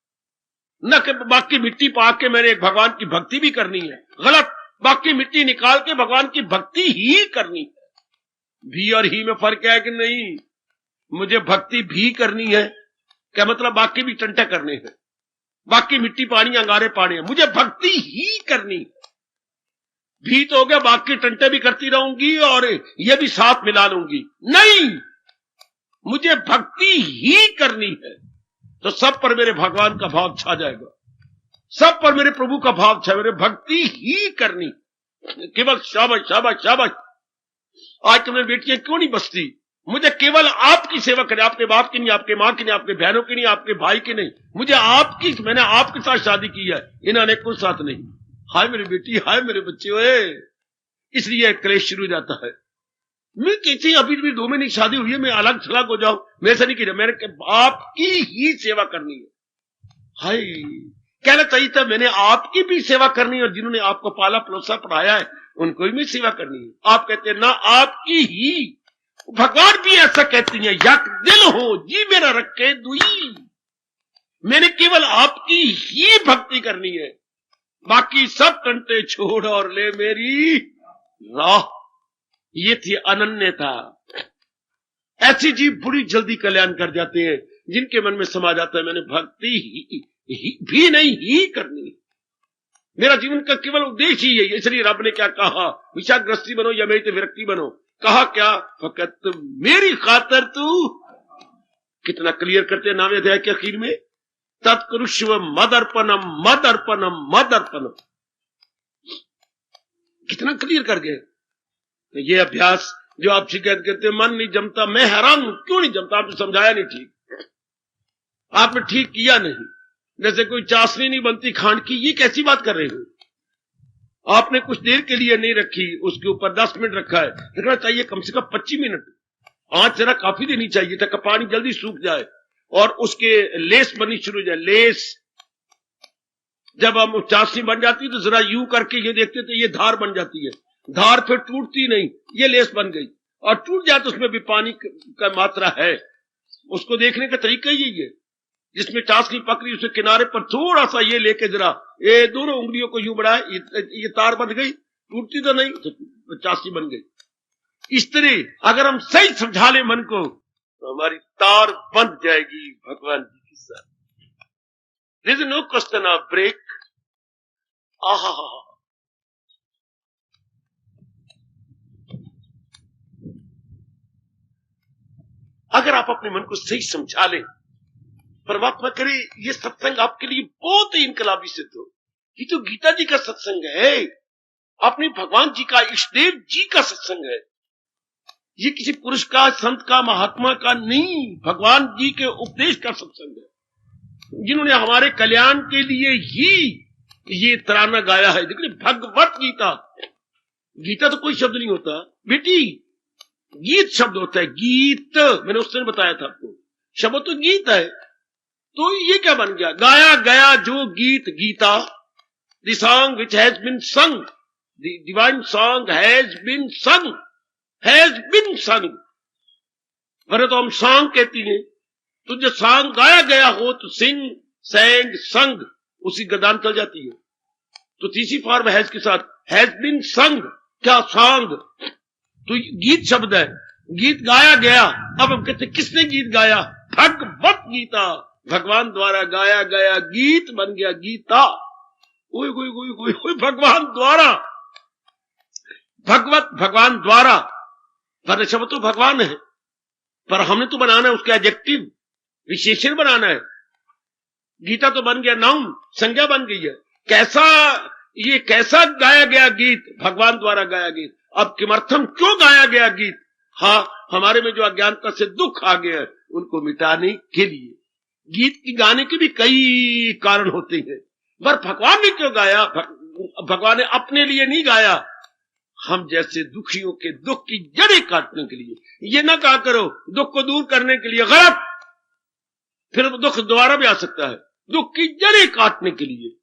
न कि बाकी मिट्टी पा के मैंने एक भगवान की भक्ति भी करनी है, गलत। बाकी मिट्टी निकाल के भगवान की भक्ति ही करनी है। भी और ही में फर्क है कि नहीं? मुझे भक्ति भी करनी है, क्या मतलब? बाकी भी टंटे करने हैं, बाकी मिट्टी पानी अंगारे पानी है, मुझे भक्ति ही करनी है। भी तो हो गया, बाकी टंटे भी करती रहूंगी और ये भी साथ मिला लूंगी, नहीं, मुझे भक्ति ही करनी है। तो सब पर मेरे भगवान का भाव छा जाएगा, सब पर मेरे प्रभु का भाव छा, मेरे भक्ति ही करनी केवल। शाबाश शाबाश शाबाश। आज तुमने बेटियां क्यों नहीं बसती? मुझे केवल आपकी सेवा करें, आपके बाप की नहीं, आपके मां की नहीं, आपके बहनों की नहीं, आपके भाई की नहीं, मुझे आपकी। मैंने आपके साथ शादी की है, इन्होंने कुछ साथ नहीं। हाय मेरी बेटी, हाय मेरे बच्चे, ओए, इसलिए क्लेश शुरू हो जाता है। मैं कहती अभी भी 2 महीने शादी हुई है, मैं अलग थलग हो जाऊं, मेरे से नहीं किया, मैंने आपकी ही सेवा करनी है। हाय, कहना चाहिए था मैंने आपकी भी सेवा करनी है, और जिन्होंने आपको पाला पलोसा पढ़ाया है उनको भी सेवा करनी है। आप कहते हैं ना आपकी ही, भगवान भी ऐसा कहती है, यक दिल हो जी मेरा रखे दुई, मैंने केवल आपकी ही भक्ति करनी है, बाकी सब टंटे छोड़ और ले मेरी राह। ये थी अनन्यता। ऐसी जीव बड़ी जल्दी कल्याण कर जाते हैं, जिनके मन में समा जाता है मैंने भक्ति भी नहीं ही करनी, मेरा जीवन का केवल उद्देश्य ही है। इसलिए रब ने क्या कहा? विषाग्रस्ती बनो या मेरी विरक्ति बनो। कहा क्या? फकत मेरी खातर तू, कितना क्लियर करते हैं नामे अध्याय के आखिर में, तत्कुरुष्व मदर्पणम मदर्पणम मदर्पणम, कितना क्लियर कर गए। तो ये अभ्यास जो आप शिकायत करते हैं मन नहीं जमता, मैं हैरान हूं क्यों नहीं जमता? आपने समझाया नहीं ठीक, आपने ठीक किया नहीं। जैसे कोई चाशनी नहीं बनती खांड की, ये कैसी बात कर रहे हो? आपने कुछ देर के लिए नहीं रखी, उसके ऊपर 10 मिनट रखा है, रखना चाहिए कम से कम 25 मिनट। आंच जरा काफी देनी चाहिए ताकि पानी जल्दी सूख जाए और उसके लेस बननी शुरू हो जाए। लेस जब हम चाशनी बन जाती है तो जरा यूं करके ये देखते तो ये धार बन जाती है, धार फिर टूटती नहीं, ये लेस बन गई, और टूट जाए तो उसमें भी पानी का मात्रा है, उसको देखने का तरीका ही यही है। जिसमें चाशनी पकड़ी उसके किनारे पर थोड़ा सा ये लेके जरा ये दोनों उंगलियों को यूं बढ़ाए, ये तार बन गई, टूटती तो नहीं, तो चाशनी बन गई। इस तरह अगर हम सही समझा ले मन को तो हमारी तार बंध जाएगी भगवान जी के साथ। There is no question of break. आहा, अगर आप अपने मन को सही समझा लें, परमात्मा करे ये सत्संग आपके लिए बहुत ही इनकलाबी सिद्ध हो। ये तो गीता जी का सत्संग है, अपने भगवान जी का, इष्टदेव जी का सत्संग है। ये किसी पुरुष का, संत का, महात्मा का नहीं, भगवान जी के उपदेश का सत्संग है, जिन्होंने हमारे कल्याण के लिए ही ये तराना गाया है। देखिए भगवत गीता, गीता तो कोई शब्द नहीं होता बेटी, गीत शब्द होता है। गीत मैंने उस दिन बताया था आपको, शब्द तो गीत है। तो ये क्या बन गया? गाया गया जो गीत, Gita, the song which has been sung, the divine song has been sung, has been sung. वरना तो हम सॉन्ग कहती हैं, तो जो सॉन्ग गाया गया हो तो सिंग, सैंग, संग, उसी गदान चल जाती है। तो तीसरी फॉर्म हैज के साथ, हैज बीन संग, क्या सॉन्ग, तो गीत शब्द है, गीत गाया गया। अब हम कहते किसने गीत गाया? भगवत गीता, भगवान द्वारा गाया गया गीत बन गया गीता। कोई कोई कोई कोई कोई भगवान द्वारा, भगवत भगवान द्वारा, पर शब्द तो भगवान है, पर हमने तो बनाना है उसके एडजेक्टिव, विशेषण बनाना है। गीता तो बन गया नाउन, संज्ञा बन गई है। कैसा, ये कैसा गाया गया गीत? भगवान द्वारा गाया गीत। अब किमर्थम, क्यों गाया गया गीत? हाँ, हमारे में जो अज्ञानता से दुख आ गया है उनको मिटाने के लिए। गीत की गाने के भी कई कारण होते हैं, पर भगवान ने क्यों गाया? भगवान ने अपने लिए नहीं गाया, हम जैसे दुखियों के दुख की जड़ें काटने के लिए। ये ना कहा करो दुख को दूर करने के लिए, गलत, फिर दुख दोबारा भी आ सकता है। दुख की जड़ें काटने के लिए,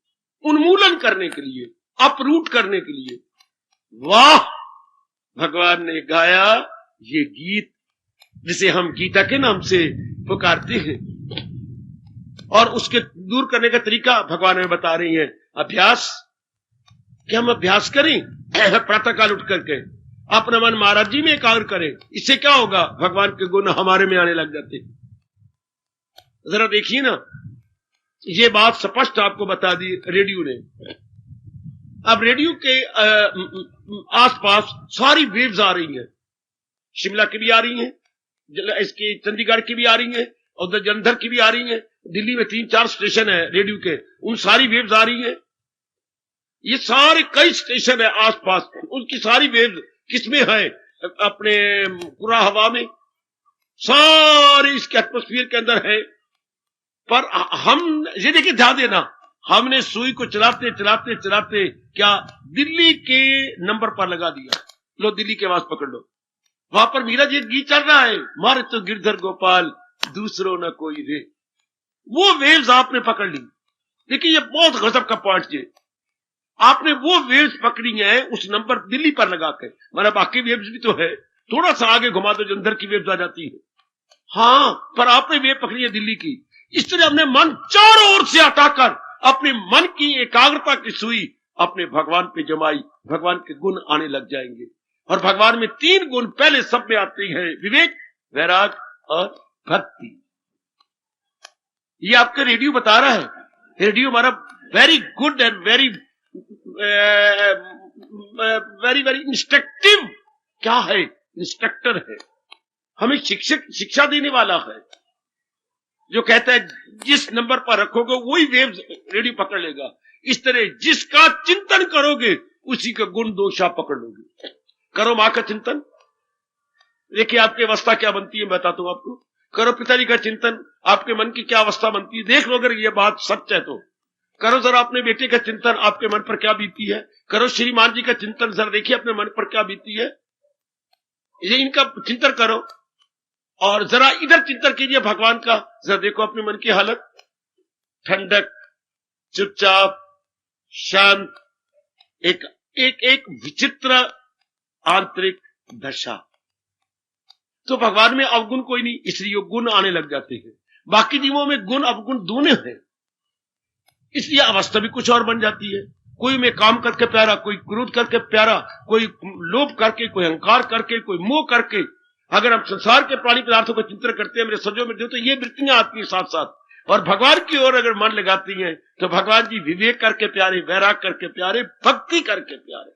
उन्मूलन करने के लिए, अपरूट करने के लिए, वाह, भगवान ने गाया ये गीत, जिसे हम गीता के नाम से पुकारते हैं। और उसके दूर करने का तरीका भगवान हमें बता रही है, अभ्यास। कि हम अभ्यास करें, प्रातःकाल उठ करके अपना मन महाराज जी में एकाग्र करें। इससे क्या होगा? भगवान के गुण हमारे में आने लग जाते। जरा देखिए ना, ये बात स्पष्ट आपको बता दी रेडियो ने। अब रेडियो के आसपास सारी वेव्स आ रही हैं, शिमला की भी आ रही हैं, इसकी चंडीगढ़ की भी आ रही हैं, और उधर जलंधर की भी आ रही हैं। दिल्ली में 3-4 स्टेशन है रेडियो के, उन सारी वेव्स आ रही हैं। ये सारे कई स्टेशन है आसपास, उनकी सारी वेव्स किसमें है? अपने पूरा हवा में, सारे इसके एटमोस्फियर के अंदर है। पर हम ये देखिए, ध्यान देना, हमने सुई को चलाते चलाते चलाते क्या दिल्ली के नंबर पर लगा दिया। लो दिल्ली की आवाज पकड़ लो, वहां पर मीरा जी गीत चल रहा है, मारे तो गिरधर गोपाल दूसरों न कोई रे। वो वेव्स आपने पकड़ ली। देखिए ये बहुत गजब का पॉइंट है, आपने वो वेव्स पकड़ी है उस नंबर दिल्ली पर लगा के। मतलब बाकी वेव्स भी तो है, थोड़ा सा आगे घुमा दो जलंधर की वेव्स आ जाती है। हाँ, पर आपने वेव पकड़ी है दिल्ली की। इस तरह अपने मन चारों ओर से हटाकर अपने मन की एकाग्रता की सुई अपने भगवान पे जमाई, भगवान के गुण आने लग जाएंगे। और भगवान में 3 गुण पहले सब में आते हैं, विवेक, वैराग और भक्ति। ये आपका रेडियो बता रहा है। रेडियो हमारा very good and very very very instructive, क्या है? इंस्ट्रक्टर है, हमें शिक्षा देने वाला है, जो कहता है जिस नंबर पर रखोगे वही वेव्स रेडियो पकड़ लेगा। इस तरह जिसका चिंतन करोगे उसी का गुण दोष आप पकड़ लोगे। करो मां का चिंतन, देखिए आपकी अवस्था क्या बनती है, बताता हूं आपको। करो पिताजी का चिंतन, आपके मन की क्या अवस्था बनती है, देख लो अगर ये बात सच है तो। करो जरा अपने बेटे का चिंतन, आपके मन पर क्या बीती है। करो श्रीमान जी का चिंतन, जरा देखिए अपने मन पर क्या बीती है। ये इनका चिंतन करो, और जरा इधर चिंतन कीजिए भगवान का, जरा देखो अपने मन की हालत। ठंडक, चुपचाप, शांत, एक विचित्र आंतरिक दशा। तो भगवान में अवगुण कोई नहीं, इसलिए गुण आने लग जाते हैं। बाकी जीवों में गुण अवगुण दोनों हैं, इसलिए अवस्था भी कुछ और बन जाती है। कोई में काम करके प्यारा, कोई क्रोध करके प्यारा, कोई लोभ करके, कोई अहंकार करके, कोई मोह करके। अगर हम संसार के प्राणी पदार्थों को चिंतन करते हैं मेरे सजो में, तो ये वृत्तियां आती हैं साथ साथ, और भगवान की ओर अगर मन लगाती हैं तो भगवान जी विवेक करके प्यारे, वैराग करके प्यारे, भक्ति करके प्यारे।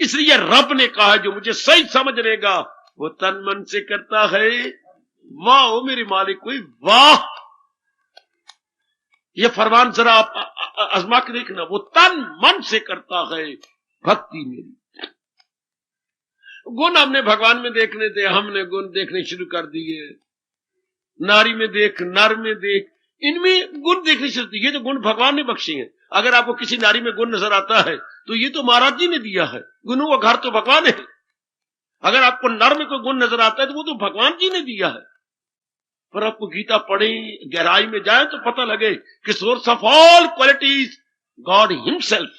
इसलिए रब ने कहा जो मुझे सही समझ लेगा वो तन मन से करता है। वाह ओ मेरे मालिक, कोई वाह! ये फरमान जरा आप आजमा के देखना, वो तन मन से करता है भक्ति मेरी। गुण हमने भगवान में देखने थे, हमने गुण देखने शुरू कर दिए। नारी में देख, नर में देख, इनमें गुण देखने शुरू किए। ये तो गुण भगवान ने बख्शे हैं। अगर आपको किसी नारी में गुण नजर आता है तो ये तो महाराज जी ने दिया है, गुणों का घर तो भगवान है। अगर आपको नर में कोई गुण नजर आता है तो वो तो भगवान जी ने दिया है। पर आपको गीता पढ़े, गहराई में जाए तो पता लगे कि source of all qualities God himself.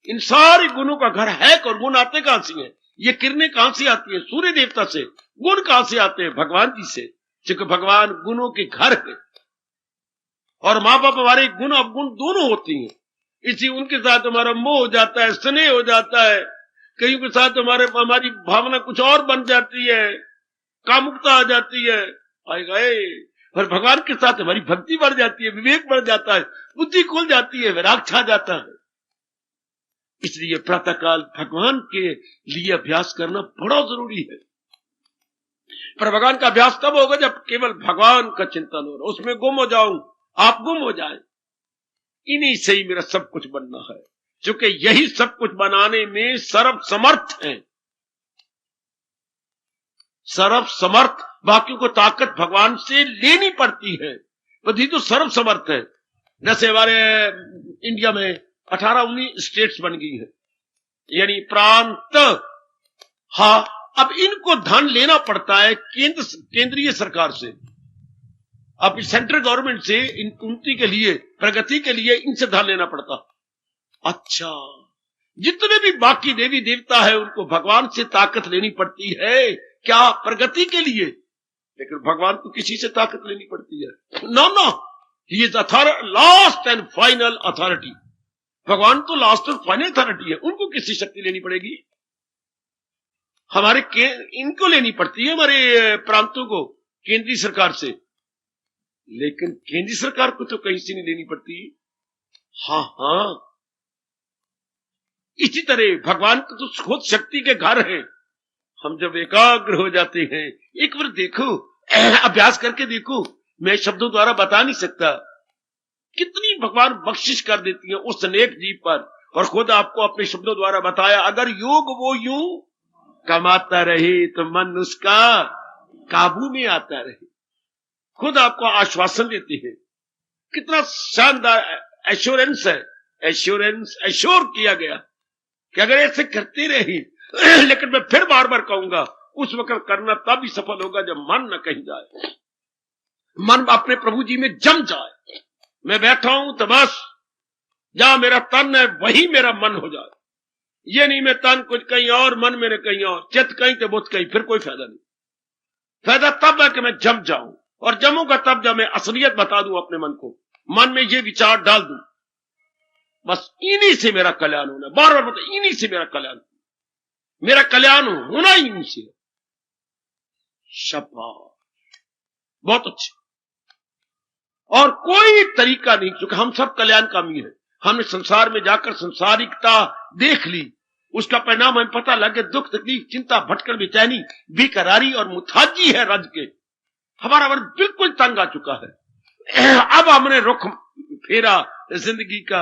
इन सारे गुणों का घर है। और गुण आते कहां से हैं? ये किरणें कहां से आती है? सूर्य देवता से। गुण कहां से आते हैं? भगवान जी से, क्योंकि भगवान गुणों के घर है। और माँ बाप हमारे गुण अवगुण दोनों होती हैं, इसी उनके साथ हमारा मोह हो जाता है, स्नेह हो जाता है, कहीं के साथ हमारी भावना कुछ और बन जाती है, कामुकता आ जाती है, आए गए। और भगवान के साथ हमारी भक्ति बढ़ जाती है, विवेक बढ़ जाता है, बुद्धि खुल जाती है, वैराग छा जाता है। इसलिए प्रातःकाल भगवान के लिए अभ्यास करना बड़ा जरूरी है। पर भगवान का अभ्यास तब होगा जब केवल भगवान का चिंतन हो, उसमें गुम हो जाऊं, आप गुम हो जाए। इन्हीं से ही मेरा सब कुछ बनना है, क्योंकि यही सब कुछ बनाने में सर्व समर्थ है। सर्व समर्थ, बाकियों को ताकत भगवान से लेनी पड़ती है, बधी तो सर्व समर्थ है। जैसे हमारे इंडिया में 18-19 स्टेट्स बन गई है, यानी प्रांत। हाँ, अब इनको धन लेना पड़ता है केंद्रीय सरकार से, अब सेंट्रल गवर्नमेंट से उन्नति के लिए, प्रगति के लिए इनसे धन लेना पड़ता। अच्छा, जितने भी बाकी देवी देवता है उनको भगवान से ताकत लेनी पड़ती है, क्या? प्रगति के लिए। लेकिन भगवान को किसी से ताकत लेनी पड़ती है? No no, he is last and final authority. भगवान तो लास्ट और फाइनल अथॉरिटी है, उनको किसी शक्ति लेनी पड़ेगी? हमारे इनको लेनी पड़ती है, हमारे प्रांतों को, केंद्रीय सरकार से। लेकिन केंद्रीय सरकार को तो कहीं से नहीं लेनी पड़ती। हाँ हाँ, इसी तरह भगवान को तो खुद शक्ति के घर है। हम जब एकाग्र हो जाते हैं, एक बार देखो, अभ्यास करके देखो, मैं शब्दों द्वारा बता नहीं सकता कितनी भगवान बख्शिश कर देती है उस नेक जीव पर। और खुद आपको अपने शब्दों द्वारा बताया, अगर योग वो यूं कमाता रहे तो मन उसका काबू में आता रहे। खुद आपको आश्वासन देते हैं, कितना शानदार एश्योरेंस है। एश्योरेंस एश्योर किया गया कि अगर ऐसे करते रहे, लेकिन मैं फिर बार बार कहूंगा, उस वक्त करना तब ही सफल होगा जब मन न कहीं जाए, मन अपने प्रभु जी में जम जाए। मैं बैठा हूं तो बस जहां मेरा तन है वही मेरा मन हो जाए। ये नहीं मैं तन कुछ कहीं और, मन मेरे कहीं और, चित्त कहीं तो बुद्ध कहीं, फिर कोई फायदा नहीं। फायदा तब है कि मैं जम जाऊं, और जमूंगा तब जब मैं असलियत बता दूं अपने मन को, मन में ये विचार डाल दूं, बस इन्हीं से मेरा कल्याण होना। बार बार बता, इन्हीं से मेरा कल्याण, मेरा कल्याण होना ही इन्हीं से। शाबाश, बहुत अच्छा। और कोई तरीका नहीं, क्योंकि हम सब कल्याणकामी हैं। हमने संसार में जाकर संसारिकता देख ली, उसका परिणाम हमें पता लगे, दुख तकलीफ चिंता भटकन बेचैनी बेकरारी और मुथाजी है रज के। हमारा मन बिल्कुल तंग आ चुका है। अब हमने रुख फेरा जिंदगी का,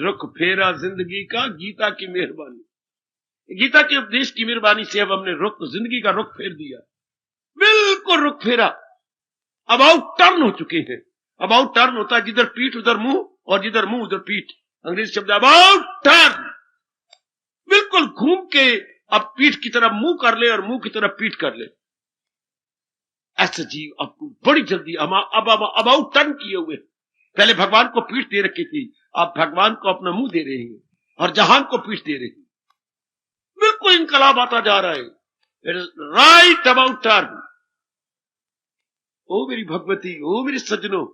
रुख फेरा जिंदगी का गीता की मेहरबानी, गीता के उपदेश की मेहरबानी से अब हमने रुख, जिंदगी का रुख फेर दिया, बिल्कुल रुख फेरा। अबाउट टर्न हो चुके हैं। अबाउट टर्न होता है जिधर पीठ उधर मुंह, और जिधर मुंह उधर पीठ। अंग्रेजी शब्द अबाउट टर्न, बिल्कुल घूम के अब पीठ की तरफ मुंह कर ले और मुंह की तरफ पीठ कर ले। ऐसा जीव आपको बड़ी जल्दी अब अबाउट टर्न किए हुए। पहले भगवान को पीठ दे रखी थी, अब भगवान को अपना मुंह दे रहे हैं और जहान को पीठ दे रहे हैं। बिल्कुल इनकलाब आता जा रहा है। It is right about turn. ओ मेरी भगवती, ओ मेरे सज्जनों,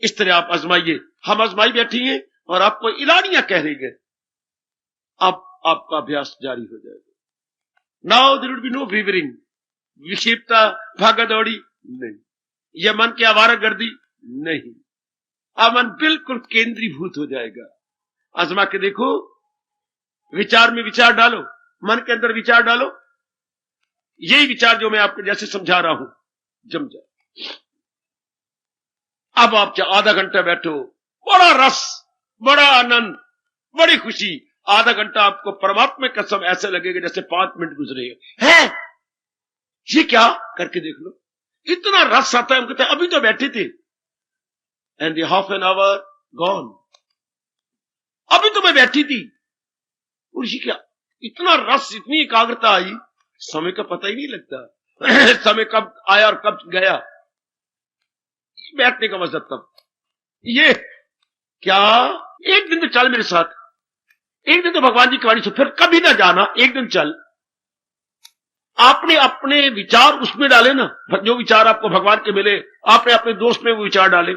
इस तरह आप आजमाइए। हम आजमाई बैठी हैं और आपको इलानियां कह रही है, अब आपका अभ्यास जारी हो जाएगा। Now there will be no wavering, विक्षिप्तता, भागा दौड़ी नहीं, यह मन की आवारागर्दी नहीं। अब मन बिल्कुल केंद्रीभूत हो जाएगा। आजमा के देखो, विचार में विचार डालो, मन के अंदर विचार डालो, यही विचार जो मैं आपको जैसे समझा रहा हूं जम जाए। अब आप आधा घंटा बैठो, बड़ा रस, बड़ा आनंद, बड़ी खुशी। आधा घंटा आपको परमात्मा कसम ऐसे लगेगा जैसे 5 मिनट गुजरे हैं। ये क्या करके देख लो, इतना रस आता है। हम कहते हैं अभी तो बैठे थे, and half an hour gone, अभी तो मैं बैठी थी। और ये क्या, इतना रस, इतनी एकाग्रता आई, समय का पता ही नहीं लगता। समय कब आया और कब गया, बैठने का मजा तब। ये क्या, एक दिन तो चल मेरे साथ, एक दिन तो भगवान जी की वाणी से, फिर कभी ना जाना, एक दिन चल। आपने अपने विचार उसमें डाले ना, जो विचार आपको भगवान के मिले, आपने अपने दोस्त में वो विचार डाले,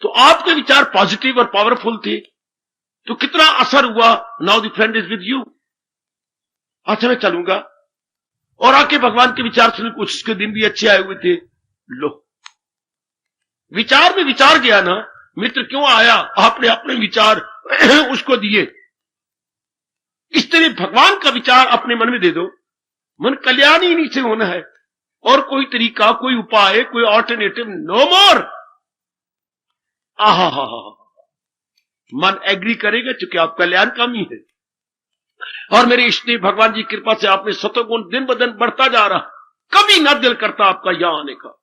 तो आपके विचार पॉजिटिव और पावरफुल थे, तो कितना असर हुआ। Now the friend is with you. अच्छा मैं चलूंगा, और आके भगवान के विचार सुने, कुछ उसके दिन भी अच्छे आए हुए थे। लो, विचार में विचार गया ना, मित्र क्यों आया, आपने अपने विचार उसको दिए। इस तरह भगवान का विचार अपने मन में दे दो, मन कल्याण ही नीचे होना है, और कोई तरीका, कोई उपाय, कोई ऑल्टरनेटिव नो मोर। आहा हा, मन एग्री करेगा चूंकि आप कल्याणकामी है। और मेरे इष्ट देव भगवान जी की कृपा से आपने सतोगुण दिन ब दिन बढ़ता जा रहा, कभी ना दिल करता आपका यहां आने का।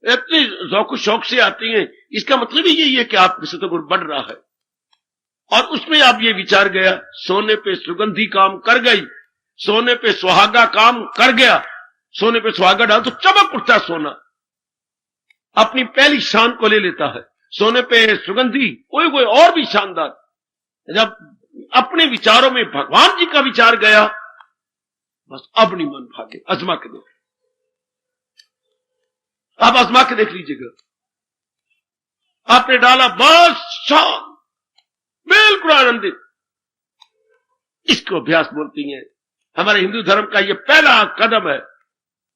इतनी ज़ौक़ शौक से आती हैं, इसका मतलब ही यही है कि आपका सतोगुण बढ़ रहा है। और उसमें आप ये विचार गया, सोने पे सुगंधी काम कर गई, सोने पे सुहागा काम कर गया। सोने पे सुहागा डाल तो चमक उठता सोना, अपनी पहली शान को ले लेता है। सोने पे सुगंधी कोई और भी शानदार। जब अपने विचारों में भगवान जी का विचार गया, बस अब नहीं मन भागे। आजमा के देख, आप आजमा के देख लीजिएगा। आपने डाला, बस शान, बिल्कुल आनंदित। इसको अभ्यास बोलती हैं। हमारे हिंदू धर्म का यह पहला कदम है,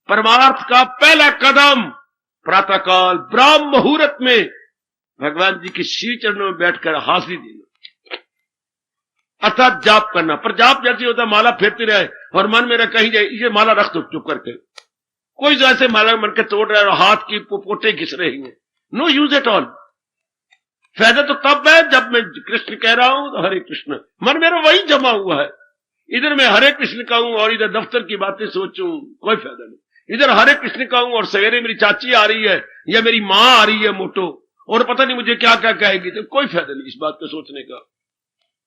परमार्थ का पहला कदम। प्रातःकाल ब्राह्म मुहूर्त में भगवान जी के श्री चरणों में बैठकर हाजिरी देना, अर्थात जाप करना। पर जाप जैसे होता, माला फेरते रहे और मन मेरा कहीं जाए, ये माला रख दो चुप करके। कोई जो ऐसे माला मन के तोड़ रहा है और हाथ की पोटे घिस रहे हैं, नो यूज एट ऑल। फायदा तो तब है जब मैं कृष्ण कह रहा हूं तो हरे कृष्ण, मन मेरा वही जमा हुआ है। इधर मैं हरे कृष्ण कहूं और इधर दफ्तर की बातें सोचूं, कोई फायदा नहीं। इधर हरे कृष्ण कहूं और सवेरे मेरी चाची आ रही है या मेरी मां आ रही है मोटो, और पता नहीं मुझे क्या क्या कहेगी, तो कोई फायदा नहीं इस बात को सोचने का।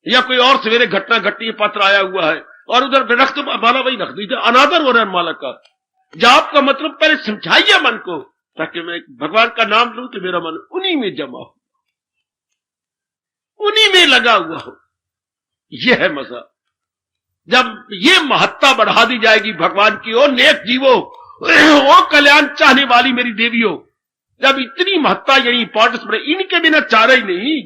या कोई और सवेरे घटना घटी, पत्र आया हुआ है और उधर रख दो, माला वही रख दी, अनादर हो रहा है माला का। जाप का मतलब पहले समझाइए मन को, ताकि मैं भगवान का नाम लूं तो मेरा मन उन्हीं में जमा हो, उन्हीं में लगा हुआ हो। यह है मजा। जब ये महत्ता बढ़ा दी जाएगी भगवान की, ओ नेक जीवो, ओ कल्याण चाहने वाली मेरी देवियों, जब इतनी महत्ता, यही इंपॉर्टेंस बढ़े, इनके बिना चारा ही नहीं,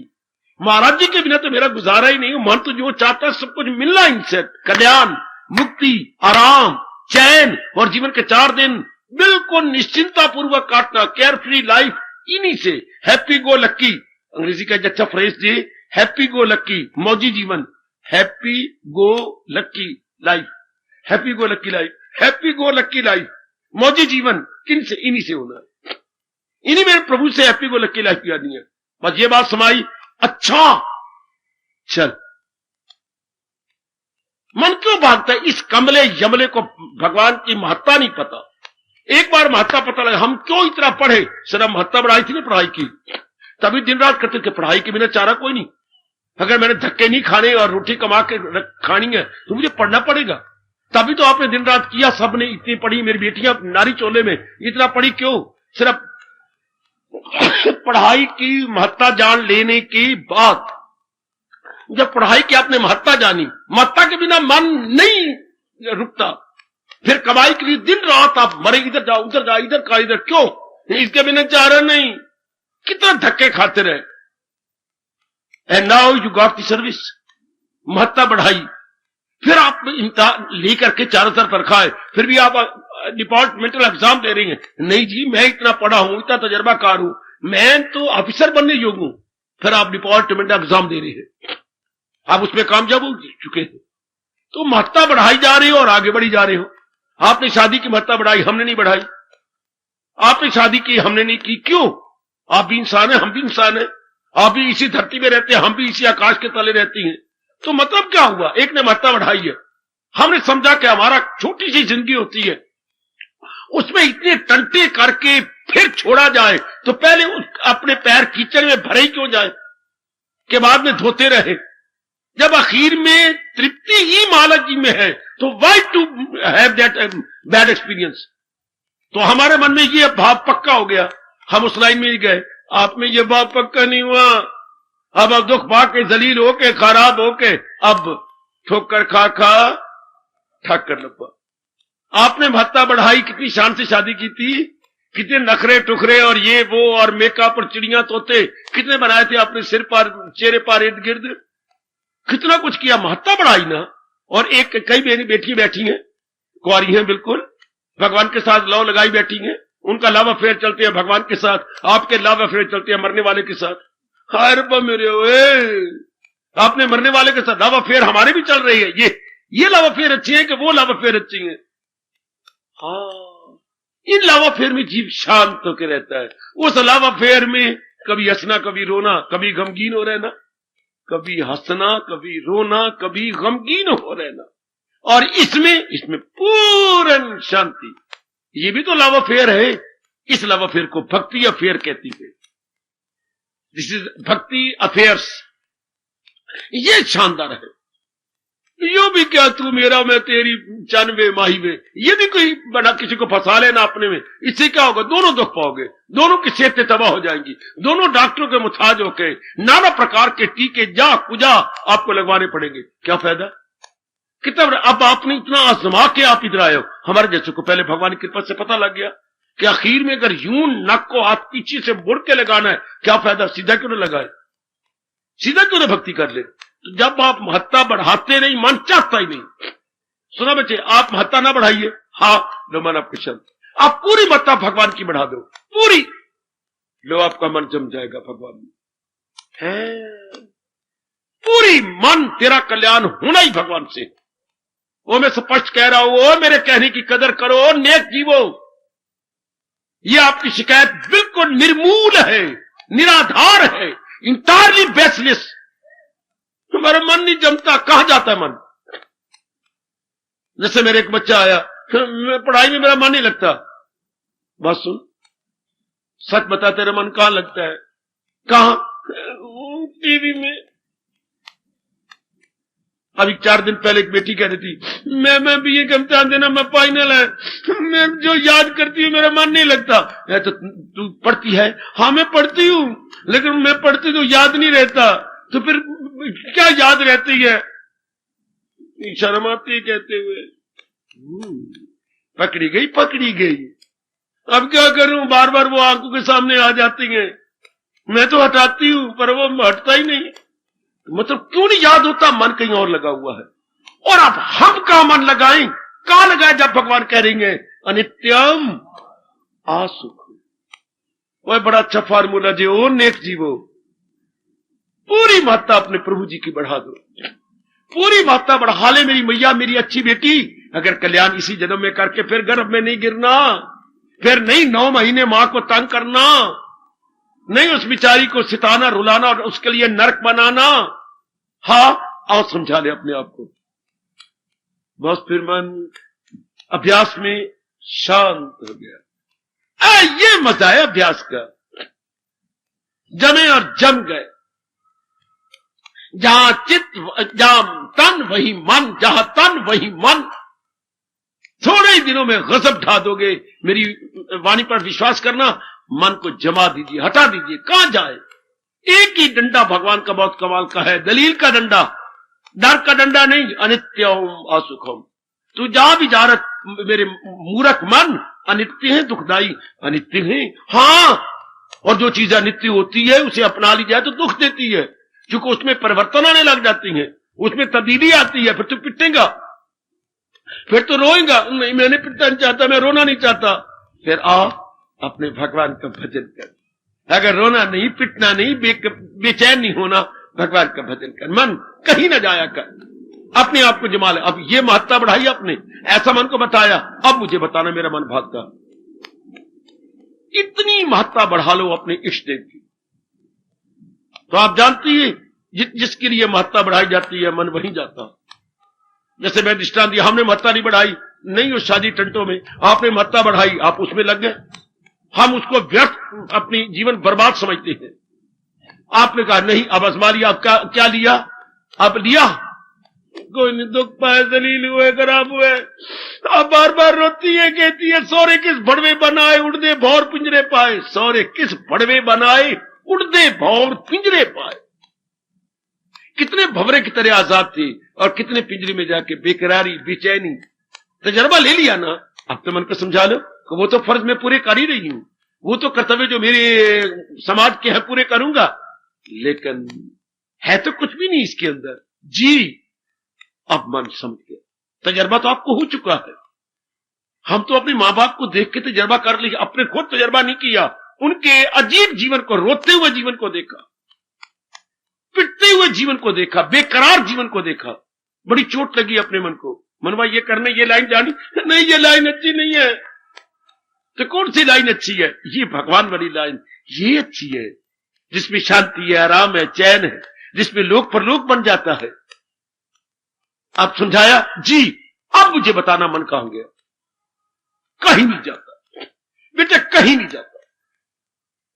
महाराज जी के बिना तो मेरा गुजारा ही नहीं। मन तो जो चाहता है सब कुछ मिलना इनसे, कल्याण, मुक्ति, आराम, चैन, और जीवन के 4 दिन बिल्कुल निश्चिंता पूर्वक काटना, केयर फ्री लाइफ, इन्हीं से। हैप्पी गो लक्की, अंग्रेजी का अच्छा फ्रेज जी, हैप्पी गो लक्की, मौजी जीवन, हैप्पी गो लक्की लाइफ, हैप्पी गो लक्की लाइफ, हैप्पी गो लक्की लाइफ, मौजी जीवन, किन से, इन्हीं से होना है। इन्हीं मेरे प्रभु से हैप्पी गो लक्की लाइफ की आनी है। बस ये बात समाई, अच्छा चल। मन क्यों भागता है? इस कमले यमले को भगवान की महत्ता नहीं पता। एक बार महत्ता पता लगा, हम क्यों इतना पढ़े, सिर्फ महत्ता बढ़ाई थी ना पढ़ाई की, तभी दिन रात करते थे। पढ़ाई के बिना चारा कोई नहीं। अगर मैंने धक्के नहीं खाने और रोटी कमा के खानी है तो मुझे पढ़ना पड़ेगा। तभी तो आपने दिन रात किया, सबने इतनी पढ़ी। मेरी बेटियां नारी चोले में इतना पढ़ी क्यों? सिर्फ पढ़ाई की महत्ता जान लेने के बाद, जब पढ़ाई की आपने महत्ता जानी, महत्ता के बिना मन नहीं रुकता। फिर कमाई के लिए दिन रात आप मरे, इधर जाओ उधर जाओ, इधर का इधर, क्यों? इसके बिना चारा नहीं, कितना धक्के खाते रहे। And now you got the service, महत्ता बढ़ाई, फिर आप इम्तिहान लेकर के चारों तरफ रखा है, फिर भी आप डिपार्टमेंटल एग्जाम दे रही हैं। नहीं जी, मैं इतना पढ़ा हूं, इतना तजर्बाकार हूं, मैं तो ऑफिसर बनने योग्य हूं। फिर आप डिपार्टमेंटल एग्जाम दे रहे हैं, आप उसमें कामयाब हो चुके हैं, तो महत्ता बढ़ाई जा रही हो और आगे बढ़ी जा रहे हो। आपने शादी की महत्ता बढ़ाई, हमने नहीं बढ़ाई। आपने शादी की, हमने नहीं की, क्यों? आप भी इंसान है, हम भी इंसान है, आप भी इसी धरती में रहते हैं, हम भी इसी आकाश के तले रहती हैं। तो मतलब क्या हुआ? एक ने महत्ता बढ़ाई है, हमने समझा कि हमारा छोटी सी जिंदगी होती है, उसमें इतने टंटे करके फिर छोड़ा जाए तो पहले अपने पैर कीचड़ में भरे ही क्यों जाए कि बाद में धोते रहे। जब आखिर में तृप्ति ही मालक जी में है तो why to have that bad experience. तो हमारे मन में ये भाव पक्का हो गया, हम उस लाइन में ही गए। आप में ये भाव पक्का नहीं हुआ, अब दुख पा के जलील होके खराब होके अब ठोकर खा खा ठक कर लपा। आपने महत्ता बढ़ाई, कितनी शान से शादी की थी, कितने नखरे टुखरे और ये वो और मेकअप और चिड़िया तोते कितने बनाए थे आपने सिर पर, चेहरे पर, इर्द गिर्द, कितना कुछ किया, महत्ता बढ़ाई ना। और एक कई बेटी बैठी हैं, कुंवारी हैं, बिल्कुल भगवान के साथ लव लगाई बैठी हैं, उनका लव अफेयर चलते हैं भगवान के साथ, आपके लव अफेयर चलते हैं मरने वाले के साथ। हाय रब्बा मेरे, ओए आपने मरने वाले के साथ लव अफेयर, हमारे भी चल रही है। ये लव अफेयर अच्छी है कि वो लव अफेयर अच्छी है? हाँ, इन लव अफेयर में जीव शांत होकर रहता है। उस लव अफेयर में कभी हंसना, कभी रोना, कभी गमगीन हो रहना, कभी हंसना, कभी रोना, कभी गमगीन हो रहना, और इसमें पूर्ण शांति। ये भी तो लव अफेयर है। इस लव अफेयर को भक्ति अफेयर कहती है। दिस इज भक्ति अफेयर्स। ये शानदार है। यो भी क्या तू मेरा मैं तेरी जानवे माही वे, ये भी कोई बड़ा किसी को फंसा लेना अपने में, इससे क्या होगा? दोनों दुख पाओगे, दोनों की सेहतें तबाह हो जाएंगी, दोनों डॉक्टरों के मुताज होके नाना प्रकार के टीके जा कुजा आपको लगवाने पड़ेंगे। क्या फायदा? कितना? अब आपने इतना आजमा के आप इधर आए हो। हमारे जैसे को पहले भगवान की कृपा से पता लग गया कि आखिर में अगर यूं नक को हाथ पीछे से मुड़ के लगाना है, क्या फायदा? सीधा क्यों न लगाए, सीधा क्यों न भक्ति कर ले? तो जब आप महत्ता बढ़ाते नहीं, मन चाहता ही नहीं। सुना बच्चे, आप महत्ता ना बढ़ाइए, हाँ लो मन आपके शब्द, आप पूरी महत्ता भगवान की बढ़ा दो, पूरी लो, आपका मन जम जाएगा भगवान में है। पूरी मन, तेरा कल्याण होना ही भगवान से। वो मैं स्पष्ट कह रहा हूं, ओ मेरे कहने की कदर करो, नेक जीवो। ये आपकी शिकायत बिल्कुल निर्मूल है, निराधार है, इंटायरली बेसलेस। हमारा मन नहीं जमता, कहां जाता है मन? जैसे मेरे एक बच्चा आया, पढ़ाई में मेरा मन नहीं लगता। बस सुन, सच बता, तेरा मन कहां लगता है? कहां? टीवी में। अभी 4 दिन पहले एक बेटी कह रही थी, मैं बीए का इम्तिहान देना, मैं फाइनल है, मैं जो याद करती हूँ मेरा मन नहीं लगता। तो तू पढ़ती है? हाँ मैं पढ़ती हूँ, लेकिन मैं पढ़ती तो याद नहीं रहता। तो फिर क्या याद रहती है? शर्म आती है कहते हुए। पकड़ी गई, पकड़ी गई। अब क्या करूं, बार बार वो आंखों के सामने आ जाती हैं, मैं तो हटाती हूं पर वो हटता ही नहीं। मतलब क्यों नहीं याद होता? मन कहीं और लगा हुआ है। और अब हम कहां मन लगाएं? कहां लगाए जब भगवान कह रही हैं अनित्यम आसुख। वह बड़ा अच्छा फार्मूला जी, ओ नेक जीवो, पूरी महत्ता अपने प्रभु जी की बढ़ा दो, पूरी महत्ता बढ़ा ले मेरी मैया, मेरी अच्छी बेटी। अगर कल्याण इसी जन्म में करके फिर गर्भ में नहीं गिरना, फिर नहीं 9 महीने मां को तंग करना, नहीं उस बिचारी को सिताना, रुलाना और उसके लिए नरक बनाना। हाँ, आओ समझा ले अपने आप को। बस फिर मन अभ्यास में शांत हो गया। ये मजा है अभ्यास का। जमे और जम गए। जहां चित्त, जहां तन वही मन, जहां तन वही मन। थोड़े ही दिनों में गजब ढा दोगे। मेरी वाणी पर विश्वास करना, मन को जमा दीजिए, हटा दीजिए, कहां जाए। एक ही डंडा भगवान का बहुत कमाल का है, दलील का डंडा, डर का डंडा नहीं, अनित्यम असुखम। तू जहां भी जा रहा मेरे मूर्ख मन, अनित्य है दुखदाई, अनित्य है। हाँ, और जो चीजें अनित्य होती है उसे अपना ली जाए तो दुख देती है, क्योंकि उसमें परिवर्तन आने लग जाती है, उसमें तब्दीली आती है। फिर तू पिटेगा, फिर तो रोएगा, नहीं मैंने पिटना नहीं चाहता, मैं रोना नहीं चाहता। फिर आ अपने भगवान का भजन कर। अगर रोना नहीं, पिटना नहीं, बेचैन नहीं होना, भगवान का भजन कर, मन कहीं ना जाया कर, अपने आप को जमा ले। अब ये महत्ता बढ़ाई आपने, ऐसा मन को बताया, अब मुझे बताना मेरा मन भागता। इतनी महत्ता बढ़ा लो अपने इष्ट देव की, तो आप जानती है जिसके लिए महत्ता बढ़ाई जाती है मन वहीं जाता। जैसे मैं दृष्टांत दिया, हमने महत्ता नहीं बढ़ाई, नहीं उस शादी टंटों में, आपने महत्ता बढ़ाई, आप उसमें लग गए। हम उसको व्यर्थ अपनी जीवन बर्बाद समझते हैं। आपने कहा नहीं, अब आजमा लिया, अब क्या लिया, अब लिया, कोई नहीं, दुख पाए, दलील हुए, खराब हुए। अब बार बार रोती है, कहती है सौरे किस भड़वे बनाए, उड़दे भौर पिंजरे पाए। सौरे किस भड़वे बनाए, उड़दे भौर पिंजरे पाए। कितने भंवरे की तरह आजाद थे और कितने पिंजरे में जाके बेकरारी, बेचैनी। तजर्बा ले लिया ना, अब तो मन को समझा लो कि वो तो फर्ज मैं पूरे कर ही रही हूं, वो तो कर्तव्य जो मेरे समाज के है पूरे करूंगा, लेकिन है तो कुछ भी नहीं इसके अंदर। जी अब मन समझ गया, तजर्बा तो आपको हो चुका है। हम तो अपने मां बाप को देख के तजर्बा कर लिया, अपने खुद तजर्बा नहीं किया। उनके अजीब जीवन को, रोते हुए जीवन को देखा, पिटते हुए जीवन को देखा, बेकरार जीवन को देखा। बड़ी चोट लगी अपने मन को, मनवा ये करने, ये लाइन जानी नहीं, ये लाइन अच्छी नहीं है। तो कौन सी लाइन अच्छी है? ये भगवान वाली लाइन, ये अच्छी है, जिसमें शांति है, आराम है, चैन है, जिसमें लोक परलोक बन जाता है। आप समझाया जी, अब मुझे बताना मन कहां गया। कहीं नहीं जाता बेटा, कहीं नहीं जाता।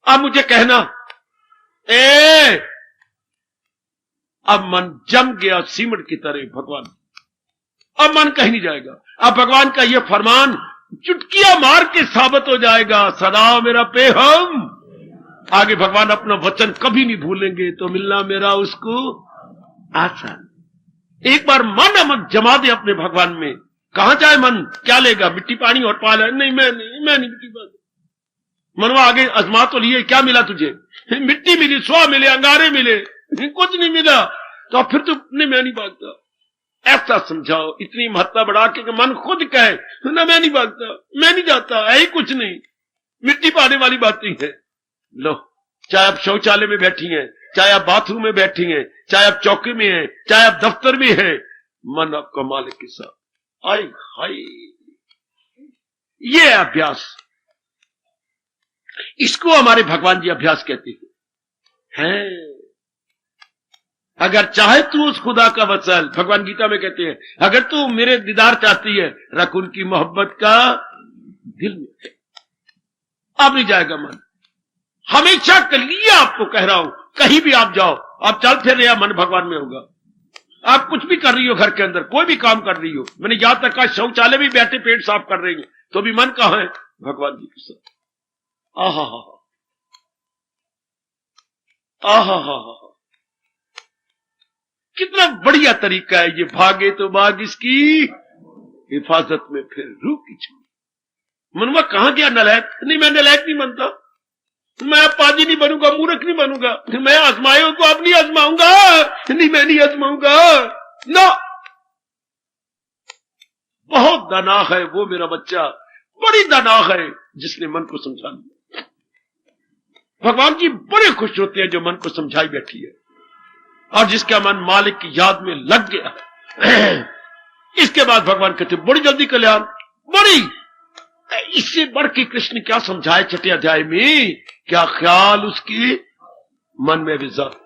अब मुझे कहना, अब मन जम गया सीमेंट की तरह भगवान, अब मन कहीं नहीं जाएगा। अब भगवान का यह फरमान चुटकियां मार के साबित हो जाएगा, सदा मेरा पे हम। आगे भगवान अपना वचन कभी नहीं भूलेंगे, तो मिलना मेरा उसको आसान। एक बार मन अमन जमा दे अपने भगवान में, कहां जाए मन, क्या लेगा, मिट्टी पानी और पाल है? नहीं मैं नहीं मिट्टी पानी। मनवा आगे आजमा तो लिए, क्या मिला तुझे? मिट्टी मिली, स्वा मिले, अंगारे मिले, कुछ नहीं मिला। तो फिर तो नहीं, मैं नहीं भागता। ऐसा समझाओ, इतनी महत्ता बढ़ा के मन खुद कहे ना, मैं नहीं भागता, मैं नहीं जाता, है ही कुछ नहीं, मिट्टी पाने वाली बातें है। लो, चाहे आप शौचालय में बैठी हैं, चाहे आप बाथरूम में बैठी हैं, चाहे आप चौकी में हैं, चाहे आप दफ्तर में हैं, मन आपका मालिक के साथ। आई हाय, ये अभ्यास, इसको हमारे भगवान जी अभ्यास कहते हैं। अगर चाहे तू उस खुदा का वत्सल, भगवान गीता में कहते हैं, अगर तू मेरे दीदार चाहती है, रख उनकी मोहब्बत का दिल में। अब नहीं जाएगा मन, हमेशा के लिए आपको कह रहा हूं, कहीं भी आप जाओ, आप चल फिर रहे, मन भगवान में होगा। आप कुछ भी कर रही हो घर के अंदर, कोई भी काम कर रही हो, मैंने यहां तक कहा शौचालय भी बैठे पेट साफ कर रही है, तो भी मन कहां है? भगवान जी के साथ। आहा हा, आहा हा, कितना बढ़िया तरीका है ये। भागे तो भाग इसकी हिफाजत में, फिर रूह की छू। मनवा कहां गया नलायक? नहीं, मैं नलायक नहीं बनता, मैं पाजी नहीं बनूंगा, मूर्ख नहीं बनूंगा, मैं आजमाए को अब नहीं आजमाऊंगा, नहीं मैं नहीं आजमाऊंगा ना। बहुत दानाह है वो मेरा बच्चा, बड़ी दानाह है जिसने मन को समझा लिया। भगवान जी बड़े खुश होते हैं जो मन को समझाई बैठी है, और जिसका मन मालिक की याद में लग गया है। इसके बाद भगवान कहते बड़ी जल्दी कल्याण, बड़ी, इससे बढ़ के कृष्ण क्या समझाए छठे अध्याय में, क्या ख्याल उसकी मन में भी जात,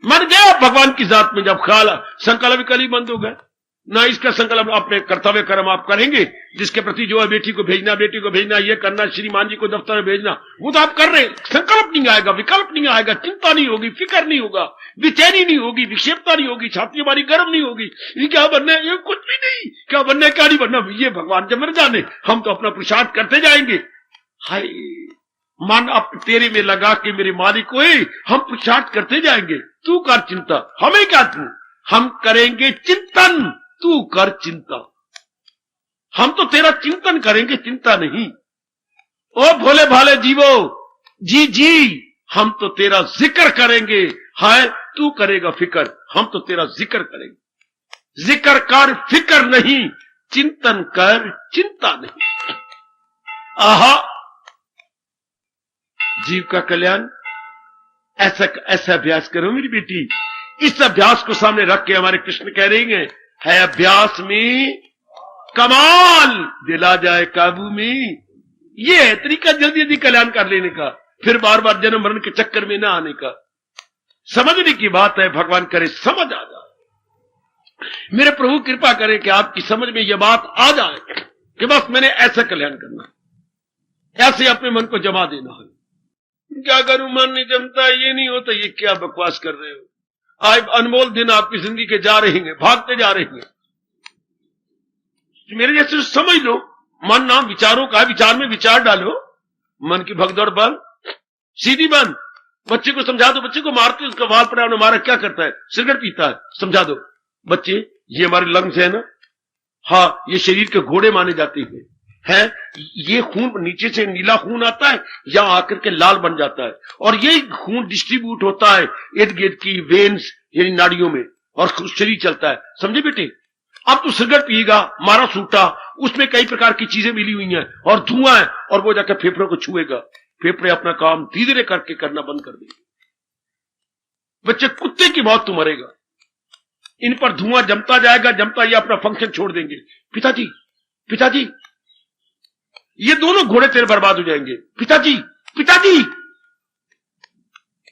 मन गया भगवान की जात में। जब ख्याल, संकल्प विकल्प बंद हो गए ना, इसका संकल्प अपने कर्तव्य कर्म आप करेंगे, जिसके प्रति जो है बेटी को भेजना, बेटी को भेजना, ये करना, श्रीमान जी को दफ्तर में भेजना, वो तो आप कर रहे हैं। संकल्प नहीं आएगा, विकल्प नहीं आएगा, चिंता नहीं होगी, फिक्र नहीं होगा, बेचैनी नहीं होगी, विक्षेपता नहीं होगी, छाती हमारी गर्म नहीं होगी, ये क्या बनना है, ये कुछ भी नहीं, क्या बनना है क्या नहीं बनना, ये भगवान जब मर जाने, हम तो अपना पुरुषार्थ करते जाएंगे। हाय, मन अब तेरे में लगा के मेरे मालिक को हम पुरुषार्थ करते जाएंगे, तू कर चिंता, हमें क्या तू, हम करेंगे चिंतन, तू कर चिंता। हम तो तेरा चिंतन करेंगे, चिंता नहीं। ओ भोले भाले जीवो, जी जी, हम तो तेरा जिक्र करेंगे। हाय तू करेगा फिक्र, हम तो तेरा जिक्र करेंगे। जिक्र कर फिक्र नहीं, चिंतन कर चिंता नहीं। आहा, जीव का कल्याण। ऐसा ऐसा अभ्यास करो मेरी बेटी। इस अभ्यास को सामने रख के हमारे कृष्ण कह रहे हैं, है अभ्यास में कमाल, दिला जाए काबू में। ये है तरीका जल्दी जल्दी कल्याण कर लेने का, फिर बार बार जन्म मरण के चक्कर में ना आने का। समझने की बात है, भगवान करे समझ आ जाए। मेरे प्रभु कृपा करें कि आपकी समझ में यह बात आ जाए कि बस मैंने ऐसा कल्याण करना है, ऐसे अपने मन को जमा देना है। क्या करूं, मन नहीं जमता, ये नहीं होता, ये क्या बकवास कर रहे हो। आज अनमोल दिन आपकी जिंदगी के जा रहे हैं, भागते जा रहे हैं। मेरे जैसे समझ लो, मन नाम विचारों का, विचार में विचार डालो, मन की भगदौड़ बंद, सीधी बंद। बच्चे को समझा दो, बच्चे को मारते उसका वाल पड़ा मारा, क्या करता है, सिगरेट पीता है, समझा दो बच्चे ये हमारे लंग्स है ना, हाँ ये शरीर के घोड़े माने जाते हैं, ये खून नीचे से नीला खून आता है, यहां आकर के लाल बन जाता है, और ये खून डिस्ट्रीब्यूट होता है इर्द गिर्द की वेन्स यानी नाड़ियों में, और शरीर चलता है। समझे बेटे, अब तू सिगरेट पिएगा, मारा सूटा, उसमें कई प्रकार की चीजें मिली हुई हैं और धुआं है, और वो जाकर फेफड़ों को छुएगा, फेफड़े अपना काम धीरे धीरे करके करना बंद कर देंगे। बच्चे कुत्ते की मौत तू मरेगा, इन पर धुआं जमता जाएगा, जमता ये अपना फंक्शन छोड़ देंगे। पिताजी पिताजी, ये दोनों घोड़े तेरे बर्बाद हो जाएंगे। पिताजी पिताजी,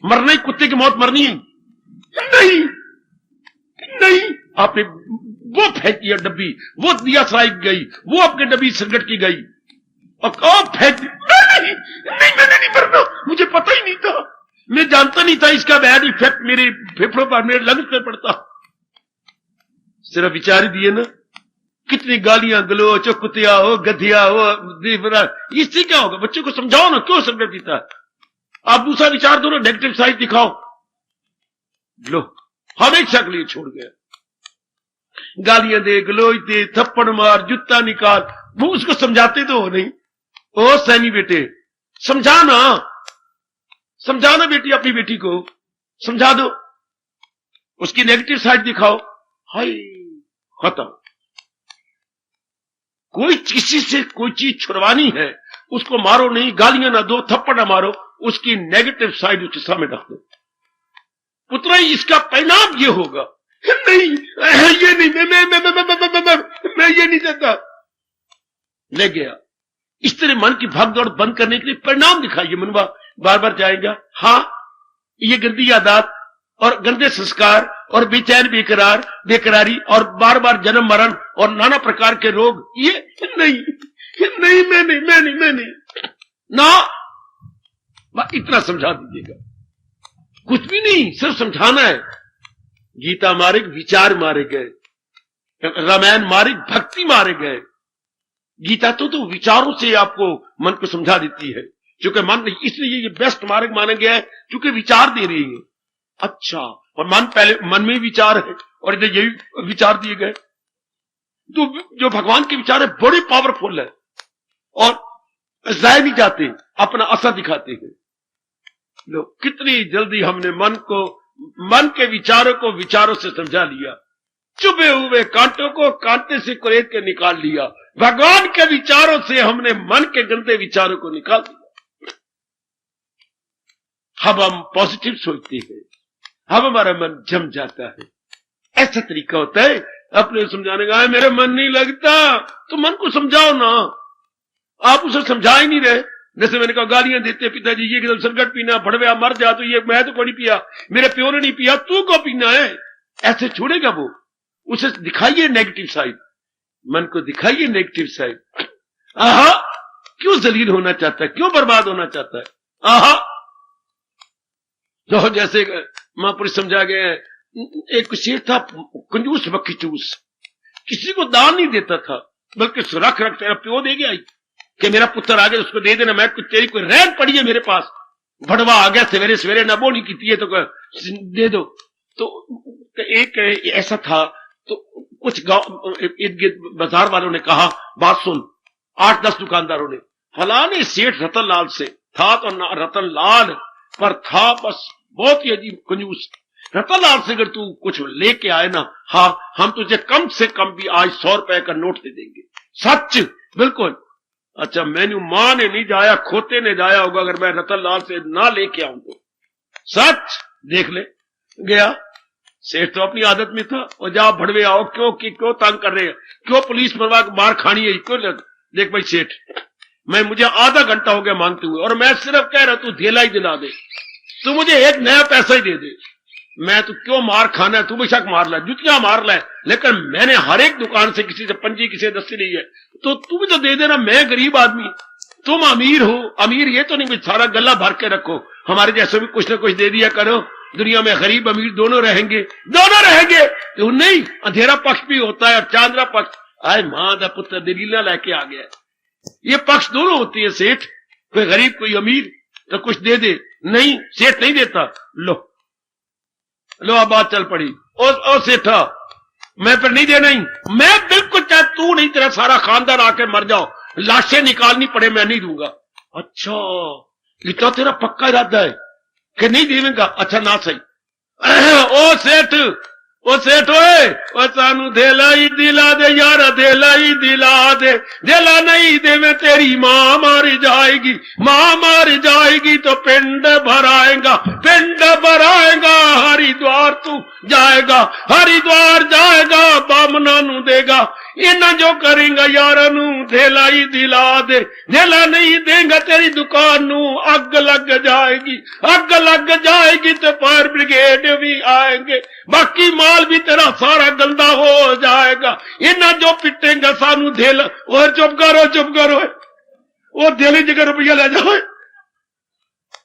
मरना ही, कुत्ते की मौत मरनी है। नहीं नहीं, आपने वो फेंक दिया डब्बी, वो दिया सराय गई, वो अपने डब्बी सिगरेट की गई, और फेंक दी। नहीं, मैंने नहीं मरना, मुझे पता ही नहीं था, मैं जानता नहीं था इसका बैड इफेक्ट मेरे फेफड़ों पर, मेरे लंग्स पर पड़ता। सिर्फ विचार ही दिए ना, कितनी गालियां गलोच, कुतिया हो, गधिया हो, इससे क्या होगा। बच्चे को समझाओ ना, क्यों सिगरेट पीता है। आप दूसरा विचार दो ना, नेगेटिव साइड दिखाओ। लो, हमेशा के लिए छोड़ गया। गालियां दे, गलोच दे, थप्पड़ मार, जूता निकाल, वो उसको समझाते तो हो नहीं। ओ सैनी बेटे, समझाना समझाना बेटी, अपनी बेटी को समझा दो, उसकी नेगेटिव साइड दिखाओ। हाय खत्म। कोई किसी से कोई चीज छुड़वानी है, उसको मारो नहीं, गालियां ना दो, थप्पड़ ना मारो, उसकी नेगेटिव साइड उसके सामने रख दो। पुत्र इसका परिणाम ये होगा। नहीं ये नहीं, मैं ये नहीं देता। ले गया। इस तरह मन की भागदौड़ बंद करने के लिए परिणाम दिखाइए। मनवा बार बार जाएगा, हाँ ये गंदी आदत और गंदे संस्कार और बेचैन बेकरारी और बार बार जन्म मरण और नाना प्रकार के रोग, ये नहीं मैं नहीं ना, इतना समझा दीजिएगा। कुछ भी नहीं, सिर्फ समझाना है। गीता मार्ग विचार मारे गए, रामायण मार्ग भक्ति मारे गए। गीता तो विचारों से आपको मन को समझा देती है, क्योंकि मन, इसलिए ये बेस्ट मार्ग माना गया है क्योंकि विचार दे रही है। अच्छा, और मन पहले मन में विचार है और इधर यही विचार दिए गए, तो जो भगवान के विचार है बड़े पावरफुल है और जाए नहीं जाते, अपना असर दिखाते हैं। लो, कितनी जल्दी हमने मन के विचारों को विचारों से समझा लिया, चुभे हुए कांटों को कांटे से कुरेद के निकाल लिया। भगवान के विचारों से हमने मन के गंदे विचारों को निकाल दिया। अब हम पॉजिटिव सोचते हैं, अब हमारा मन जम जाता है। ऐसा तरीका होता है अपने समझाने का। मेरा मन नहीं लगता, तो मन को समझाओ ना, आप उसे समझा ही नहीं रहे। जैसे मैंने कहा, गालियां देते पिताजी, ये एकदम सिगरेट पीना, भड़वे मर जा, तो ये मैं तो नहीं पिया, मेरे प्यो ने नहीं पिया, तू को पीना है। ऐसे छोड़ेगा वो? उसे दिखाइए नेगेटिव साइड, मन को दिखाइए नेगेटिव साइड। आहा, क्यों जलील होना चाहता है, क्यों बर्बाद होना चाहता है। आहा, तो जैसे महापुरुष समझा गया, एक शेर था कंजूस बखचूस, किसी को दान नहीं देता था, बल्कि रख तेरा प्यो दे गया कि मेरा पुत्र आ गया, उसको दे देना, मैं तेरी कोई रैन पड़ी है मेरे पास, भड़वा आ गया सवेरे सवेरे, ना बोनी की है तो दे दो। तो एक ऐसा था तो कुछ गांव इर्द गिर्द बाजार वालों ने कहा, बात सुन, 8-10 दुकानदारों ने, फलाने सेठ रतन लाल से था, तो ना रतन लाल पर था बस बहुत ही अजीब कंजूस। रतन लाल से अगर तू कुछ लेके आए ना, हाँ, हम तुझे कम से कम भी आज 100 रुपए का नोट दे देंगे। सच? बिल्कुल। अच्छा, मैंने मां ने नहीं जाया, खोते ने जाया होगा अगर मैं रतन लाल से ना लेके आऊं तो। सच? देख ले। गया, सेठ तो अपनी आदत में था, और जा भड़वे आओ, क्यों तंग कर रहे हैं, क्यों पुलिस मार खानी है, क्यों? देख भाई सेठ, मुझे आधा घंटा हो गया मांगते हुए, और मैं सिर्फ कह रहा तू धेला ही दिला दे, तू मुझे एक नया पैसा ही दे दे। मैं तो क्यों मार खाना है, तू बेशक मार ले, जुतियां मार ले, लेकिन मैंने हर एक दुकान से किसी से 5 किसी से 10 ली है, तो तू भी तो दे देना। मैं गरीब आदमी, तुम अमीर हो। अमीर ये तो नहीं सारा गला भर के रखो, हमारे जैसे भी कुछ ना कुछ दे दिया करो। दुनिया में गरीब अमीर दोनों रहेंगे तो नहीं, अंधेरा पक्ष भी होता है और चांदरा पक्ष। आए मां दा पुत्र दलीला लेके आ गया, ये पक्ष दोनों होती है सेठ, कोई गरीब कोई अमीर, तो कुछ दे दे। नहीं, सेठ नहीं देता। लो अब बात चल पड़ी। ओ सेठा, मैं फिर नहीं देना ही, मैं बिल्कुल, चाहे तू नहीं तेरा सारा खानदान आके मर जाओ, लाशें निकालनी पड़े, मैं नहीं दूंगा। अच्छा, इतना तेरा पक्का इरादा है कि नहीं देवेगा? अच्छा ना सही। ओ सेठ ओए, ओ सानू धेला ही दिला दे यार, धेला ही दिला दे, धेला नहीं देवे तेरी मां मार जाएगी तो पिंड भराएगा, हरिद्वार तू जाएगा, बामना नू देगा, इना जो करेगा यार नू धेला ही दिला दे, धेला नहीं देगा तेरी दुकान नू अग लग जाएगी तो फायर ब्रिगेड भी आएंगे, बाकी माल भी तेरा सारा गंदा हो जाएगा, इना जो पिटेगा सानू धेला। और चुप करो, वो धेली जगह रुपया ले जाओ,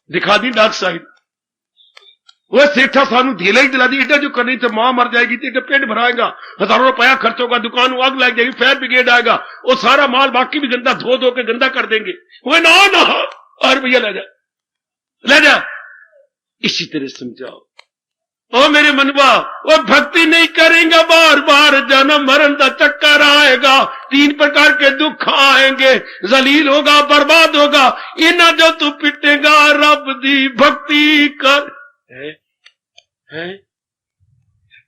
दिखा दी डार्क साइड। वो सेठा सानू धेला ही दिला दी, इतना जो करनी तो मां मर जाएगी, तो पेट भराएगा, हजारों रुपया खर्च होगा, दुकान को आग लग जाएगी, फायर ब्रिगेड आएगा, वो सारा माल बाकी भी गंदा धो के गंदा कर देंगे। वो ना और रुपया ले जा। इसी तरह समझाओ। ओ मेरे मनवा, वो भक्ति नहीं करेंगे, बार जन्म मरण का चक्कर आएगा, 3 प्रकार के दुख आएंगे, जलील होगा, बर्बाद होगा, इना जो तू पिटेगा रब दी भक्ति कर। है?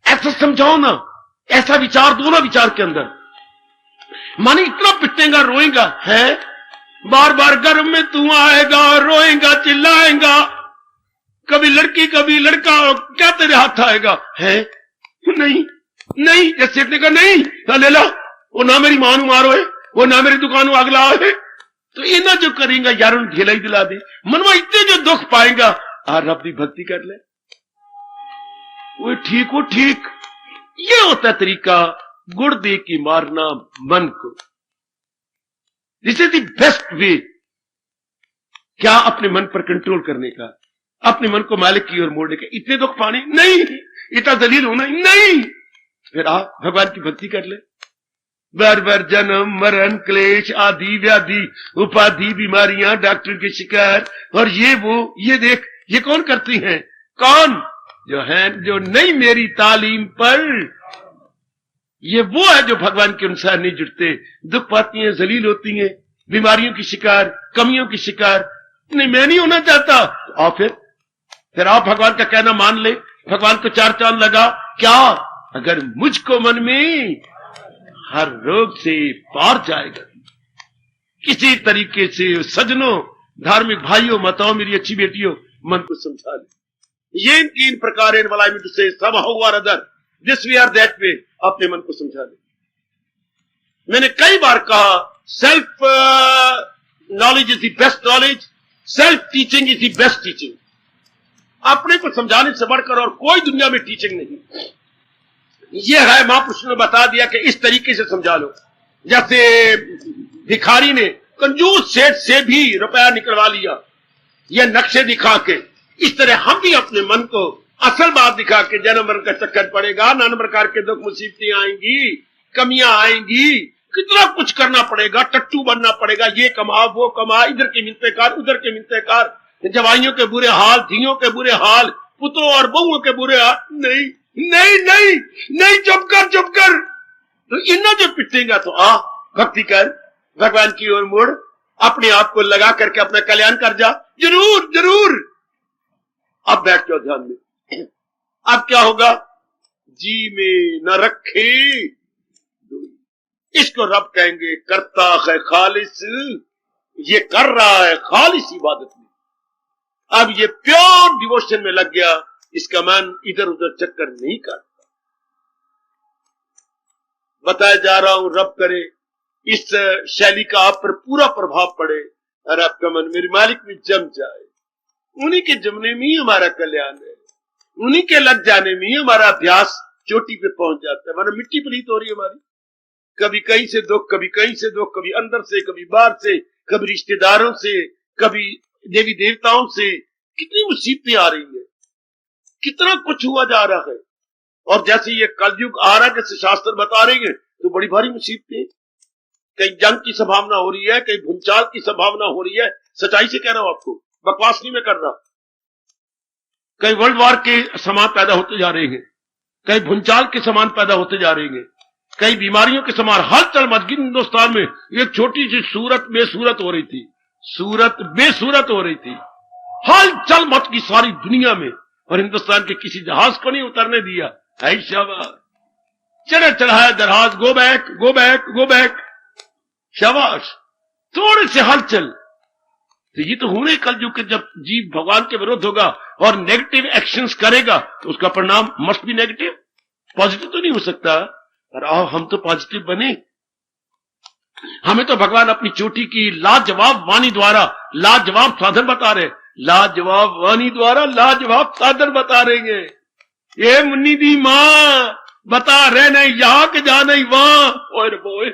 ऐसा समझाओ ना, ऐसा विचार दो ना विचार के अंदर। मानी इतना पिटेगा, रोएगा, है बार गर्भ में तू आएगा, रोएगा, चिल्लाएगा, कभी लड़की कभी लड़का, क्या तेरे हाथ आएगा? है नहीं, जैसे सेठ ने कहा नहीं, ले ला, वो ना मेरी मां मारो है, वो ना मेरी दुकान आग लाओ है, तो इना जो करेगा यार उन घेला ही दिला दे। मनवा इतने जो दुख पाएगा, रब की भक्ति कर ले, वो ठीक। ये होता तरीका गुड़ दे की मारना मन को। This is the best way, क्या अपने मन पर कंट्रोल करने का, अपने मन को मालिक की ओर मोड़ने का। इतने दुख पाने नहीं, इतना दलील होना नहीं, फिर आप भगवान की भक्ति कर ले। बार जन्म मरण क्लेश आदि व्याधि उपाधि बीमारियां डॉक्टर के शिकार, और ये देख, ये कौन करती हैं? कौन? जो नहीं मेरी तालीम पर, ये वो है जो भगवान के अनुसार नहीं जुड़ते, दुख पाती हैं, जलील होती हैं, बीमारियों की शिकार, कमियों की शिकार। नहीं, मैं नहीं होना चाहता। और फिर आप भगवान का कहना मान ले, भगवान को 4 चांद लगा। क्या? अगर मुझको मन में हर रोग से पार जाएगा, किसी तरीके से सजनों, धार्मिक भाइयों, माताओं, मेरी अच्छी बेटियों, मन को समझा ले। ये 3 प्रकार इन वाला से सब हुआ other this way or that way, अपने मन को समझा ले। मैंने कई बार कहा, self knowledge is the best knowledge, self teaching is the best teaching. अपने को समझाने से बढ़कर और कोई दुनिया में टीचिंग नहीं। यह है, महापुरुष ने बता दिया कि इस तरीके से समझा लो। जैसे भिखारी ने कंजूस सेठ से भी रुपया निकलवा लिया, यह नक्शे दिखा के, इस तरह हम भी अपने मन को असल बात दिखा के जन्म मरण का चक्कर पड़ेगा, नाना प्रकार के दुख मुसीबतें आएंगी, कमियां आएंगी, कितना कुछ करना पड़ेगा, टट्टू बनना पड़ेगा, ये कमा वो कमा, इधर के मिलते कार उधर के मिलते कार, जवाइयों के बुरे हाल, धियों के बुरे हाल, पुत्रों और बहुओं के बुरे हाथ नहीं नहीं नहीं नहीं, चुप कर। तो इन्हें जो पिटेगा तो आ भक्ति कर, भगवान की ओर मुड़, अपने आप को लगा करके अपना कल्याण कर जा, जरूर। अब बैठ जाओ ध्यान में। अब क्या होगा? जी में न रखे, इसको रब कहेंगे करता है खालिस, ये कर रहा है खालिस इबादत में। अब ये प्योर डिवोशन में लग गया, इसका मन इधर उधर चक्कर नहीं काटता। बताया जा रहा हूं, रब करे इस शैली का आप पर पूरा प्रभाव पड़े और आपका मन मेरे मालिक में जम जाए। उन्हीं के जमने में ही हमारा कल्याण है, उन्हीं के लग जाने में ही हमारा अभ्यास चोटी पे पहुंच जाता है। वरना मिट्टी पलीत हो रही है हमारी, कभी कहीं से दुख, कभी कहीं से दुख, कभी अंदर से, कभी बाहर से, कभी रिश्तेदारों से, कभी देवी देवताओं से। कितनी मुसीबतें आ रही है, कितना कुछ हुआ जा रहा है। और जैसे ये कलयुग आ रहा है, जैसे शास्त्र बता रहे हैं, तो बड़ी भारी मुसीबतें, कहीं जंग की संभावना हो रही है, कहीं भूचाल की संभावना हो रही है। सच्चाई से कह रहा हूं आपको, बकवास नहीं मैं कर रहा। कहीं वर्ल्ड वॉर के समान पैदा होते जा रहे हैं, कहीं भूचाल के समान पैदा होते जा रहे हैं, कई बीमारियों के समान हलचल मच गई हिंदुस्तान में। एक छोटी सी सूरत बेसूरत हो रही थी, सूरत बेसूरत हो रही थी, हलचल मच गई सारी दुनिया में, और हिंदुस्तान के किसी जहाज को नहीं उतरने दिया। है शाबाश, चढ़े चढ़ाया जहाज, go back go back go back, शाबाश। थोड़े से हलचल, तो ये तो होने कलयुग के जब जीव भगवान के विरुद्ध होगा और नेगेटिव एक्शंस करेगा, तो उसका परिणाम मस्ट बी नेगेटिव, पॉजिटिव तो नहीं हो सकता। और आओ हम तो पॉजिटिव बने। हमें तो भगवान अपनी चोटी की लाजवाब वाणी द्वारा लाजवाब साधन बता रहे, लाजवाब वाणी द्वारा लाजवाब साधन बता रहे हैं। ये मुन्नी दी मां बता रहे नहीं, यहां के जा नहीं वहां, और बोए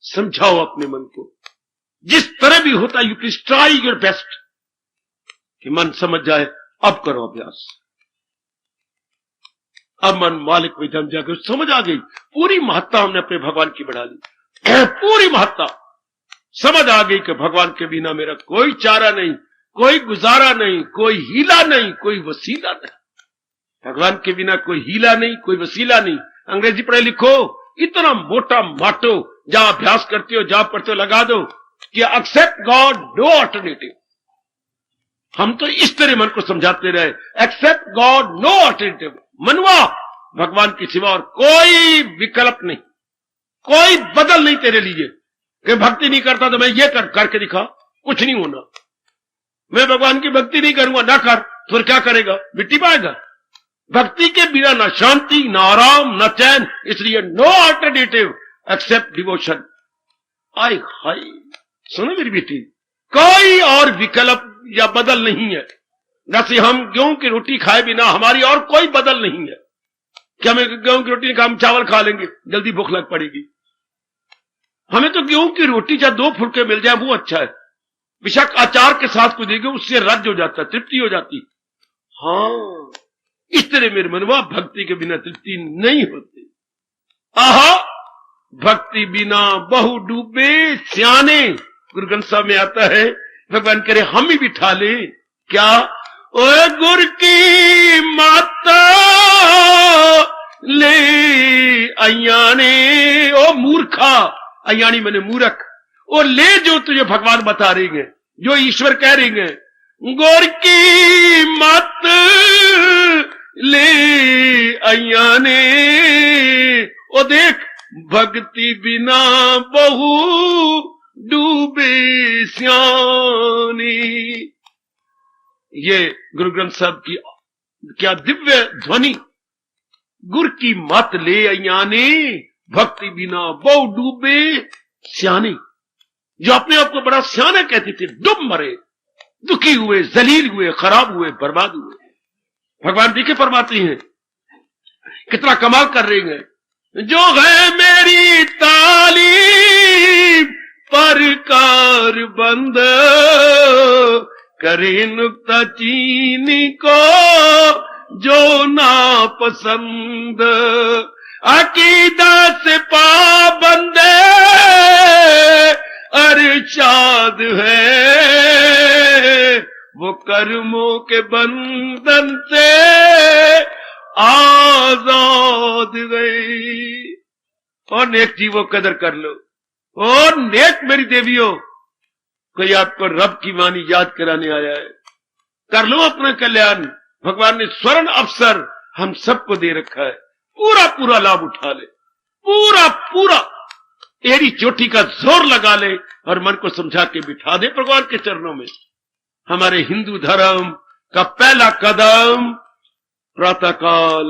समझाओ अपने मन को, जिस तरह भी होता, you please try your best कि मन समझ जाए। अब करो अभ्यास। अब मन मालिक में जम जाकर समझ आ गई, पूरी महत्ता हमने अपने भगवान की बढ़ा ली, पूरी महत्ता समझ आ गई कि भगवान के बिना मेरा कोई चारा नहीं, कोई गुजारा नहीं, कोई हीला नहीं, कोई वसीला नहीं। भगवान के बिना कोई हीला नहीं, कोई वसीला नहीं। अंग्रेजी पढ़े लिखो, इतना मोटा माटो, जहां अभ्यास करते हो, जहां पढ़ते हो, लगा दो कि एक्सेप्ट गॉड, नो ऑल्टरनेटिव। हम तो इस तरह मन को समझाते रहे, एक्सेप्ट गॉड, नो ऑल्टरनेटिव। मनवा, भगवान के सिवा और कोई विकल्प नहीं, कोई बदल नहीं तेरे लिए। कि भक्ति नहीं करता तो मैं ये करके दिखा, कुछ नहीं होना। मैं भगवान की भक्ति नहीं करूंगा, ना कर, फिर क्या करेगा? मिट्टी पाएगा। भक्ति के बिना ना शांति, ना आराम, ना चैन, इसलिए नो ऑल्टरनेटिव एक्सेप्ट डिवोशन। आई हाय, सुनो मेरी बेटी, कोई और विकल्प या बदल नहीं है। जैसे हम गेहूं की रोटी खाए बिना हमारी और कोई बदल नहीं है। क्या हमें गेहूं की रोटी नहीं खा, हम चावल खा लेंगे, जल्दी भूख लग पड़ेगी। हमें तो गेहूं की रोटी चाहे 2 फुलके मिल जाए वो अच्छा है, बेशक अचार के साथ को देंगे उससे रज हो जाता है, तृप्ति हो जाती। हाँ, इस तरह मेरे मनवा भक्ति के बिना तृप्ति नहीं होती। आहा, भक्ति बिना बहु डूबे सियाने, गुरु ग्रंथ साहब में आता है। भगवान करे हम ही बिठा ले क्या, ओए गुर की माता ले अयाने, ओ मूर्खा, अयानी मैंने मूर्ख, और ले जो तुझे भगवान बता रही है, जो ईश्वर कह रही है, गुर की मत ले अयाने, ओ देख भक्ति बिना बहु डूबे सियानी। ये गुरु ग्रंथ साहब की क्या दिव्य ध्वनि। गुर की मत ले अयाने, भक्ति बिना बहु डूबे सियाने। जो अपने आप को बड़ा सियाना कहते थे, डूब मरे, दुखी हुए, जलील हुए, खराब हुए, बर्बाद हुए। भगवान देखे फरमाती हैं, कितना कमाल कर रही हैं, जो है मेरी तालीम पर कार बंद, करे नुक्ता चीनी को जो ना पसंद, अकीदा से पाबंद अरशाद है, वो कर्मों के बंधन से आजाद गई। और नेक जीवो कदर कर लो। और नेक मेरी देवियों, कोई आपको रब की वाणी याद कराने आया है, कर लो अपना कल्याण। भगवान ने स्वर्ण अवसर हम सबको दे रखा है, पूरा पूरा लाभ उठा ले, पूरा पूरा एड़ी चोटी का जोर लगा ले और मन को समझा के बिठा दे भगवान के चरणों में। हमारे हिंदू धर्म का पहला कदम प्रातःकाल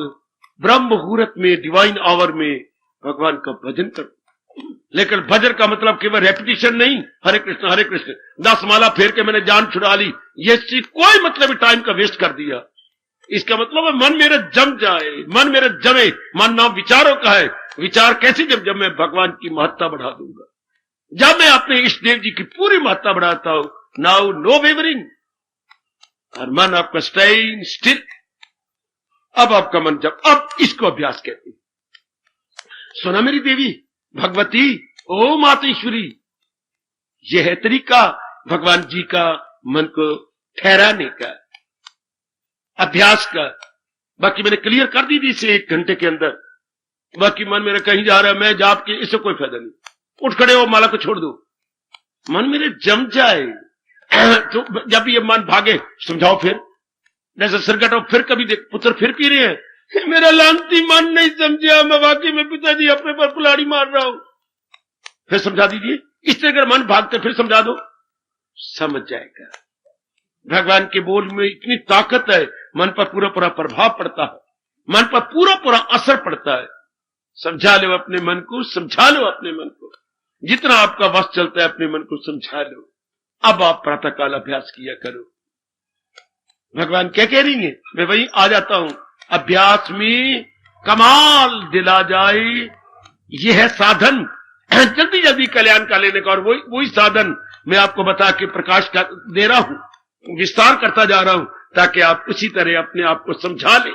ब्रह्म मुहूर्त में, डिवाइन आवर में भगवान का भजन कर। लेकिन भजन का मतलब केवल रेपिटेशन नहीं, हरे कृष्ण 10 माला फेर के मैंने जान छुड़ा ली, ये चीज कोई मतलब टाइम का वेस्ट कर दिया। इसका मतलब है मन मेरे जम जाए, मन मेरे जमे। मन नाम विचारों का है, विचार कैसे जब मैं भगवान की महत्ता बढ़ा दूंगा, जब मैं अपने इष्ट देव जी की पूरी महत्ता बढ़ाता हूं। नाउ नो वेवरिंग, और मन आपका स्टेइंग स्टिल। अब आपका मन जब, अब इसको अभ्यास कहते हैं। सुना मेरी देवी भगवती, ओ मातेश्वरी, यह है तरीका भगवान जी का मन को ठहराने का, अभ्यास का। बाकी मैंने क्लियर कर दी थी इसे 1 घंटे के अंदर। बाकी मन मेरा कहीं जा रहा है, मैं जाप के, इससे कोई फायदा नहीं। उठ खड़े हो, माला को छोड़ दो, मन मेरे जम जाए। तो जब ये मन भागे, समझाओ फिर, जैसे सिरकट हो, फिर कभी देख पुत्र फिर पी रहे हैं, मेरा लांती मन नहीं समझा, मैं वाकई में पिताजी अपने पर कुल्हाड़ी मार रहा हूं, फिर समझा दीजिए। इस तरह अगर मन भागते फिर समझा दो, समझ जाएगा। भगवान के बोल में इतनी ताकत है, मन पर पूरा पूरा प्रभाव पड़ता है, मन पर पूरा पूरा असर पड़ता है। समझा लो अपने मन को, समझा लो अपने मन को, जितना आपका वश चलता है अपने मन को समझा लो। अब आप प्रातःकाल अभ्यास किया करो। भगवान क्या कह रही है, मैं वही आ जाता हूं। अभ्यास में कमाल दिला जाए, यह है साधन जल्दी जल्दी कल्याण का लेने का। और वही साधन मैं आपको बता के प्रकाश का दे रहा हूं, विस्तार करता जा रहा हूं, ताकि आप उसी तरह अपने आप को समझा ले,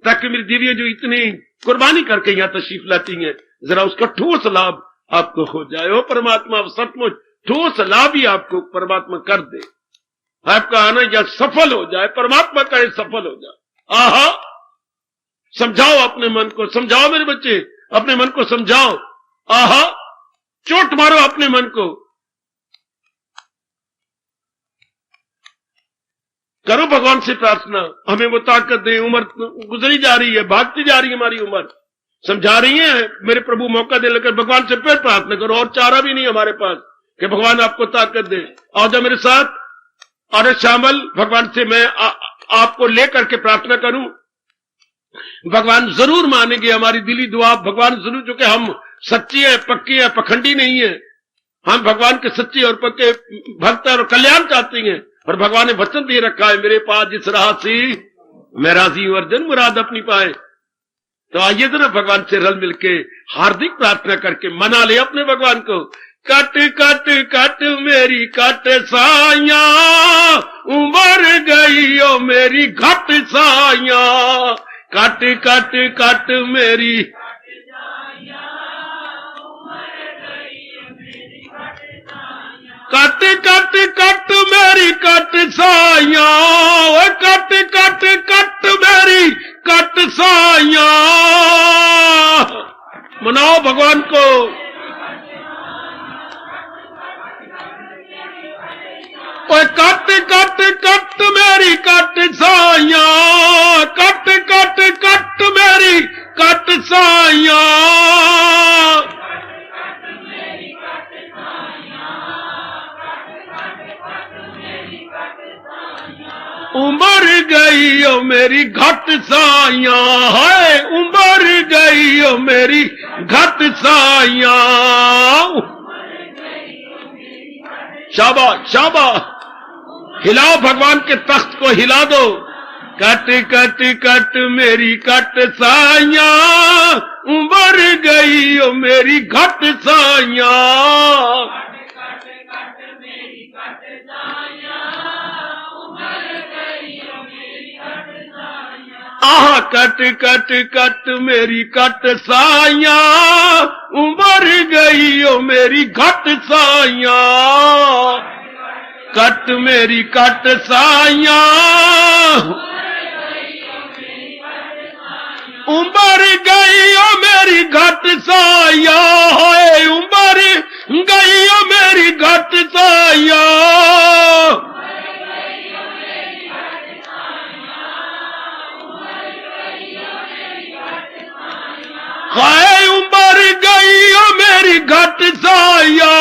ताकि मेरी देवियां जो इतनी कुर्बानी करके यहां तशरीफ लाती हैं, जरा उसका ठोस लाभ आपको हो जाए। ओ परमात्मा सचमुच ठोस लाभ ही आपको परमात्मा कर दे, आपका आना या सफल हो जाए, परमात्मा करे सफल हो जाए। आहा, समझाओ अपने मन को, समझाओ मेरे बच्चे, अपने मन को समझाओ। आहा, चोट मारो अपने मन को, करो भगवान से प्रार्थना, हमें वो ताकत दे। उम्र गुजरी जा रही है, भागती जा रही है हमारी उम्र, समझा रही है मेरे प्रभु, मौका दे। लेकर भगवान से फिर प्रार्थना करो, और चारा भी नहीं हमारे पास कि भगवान आपको ताकत दे। आओ जाओ मेरे साथ, और शामिल भगवान से मैं आपको लेकर के प्रार्थना करूं। भगवान जरूर मानेंगे हमारी दिली दुआ, भगवान जरूर, जो कि हम सच्ची है, पक्की है, पखंडी नहीं है, हम भगवान के सच्चे और पक्के भक्त और कल्याण चाहते हैं। और भगवान ने वचन दे रखा है, मेरे पास जिस राह से मैं राजी हूं, अर्जन मुराद अपनी पाए। तो आइए जरा भगवान से रल मिलके हार्दिक प्रार्थना करके मना ले अपने भगवान को। कट कट कट मेरी कट साया, उमर गई ओ मेरी घट साया, कट कट कट मेरी, कट कट कट मेरी कट साया, कट कट कट मेरी कट साया। मनाओ भगवान को। कट कट कट मेरी कट साया, कट कट कट मेरी कट साया, उमर गई ओ मेरी घट साया, है उमर गई ओ मेरी घट साया। शाबाश शाबाश, हिलाओ भगवान के तख्त को, हिला दो। कट कट कट मेरी कट साया, उमर गई ओ मेरी घट साया, आह कट कट कट मेरी कट साया, उम्र गई ओ मेरी घट साइया, कट मेरी कट साइया, उम्र गई ओ मेरी घट साइया, होए उम्र गई ओ मेरी घट साइया, हाय उम्र गई ओ मेरी घट साइया,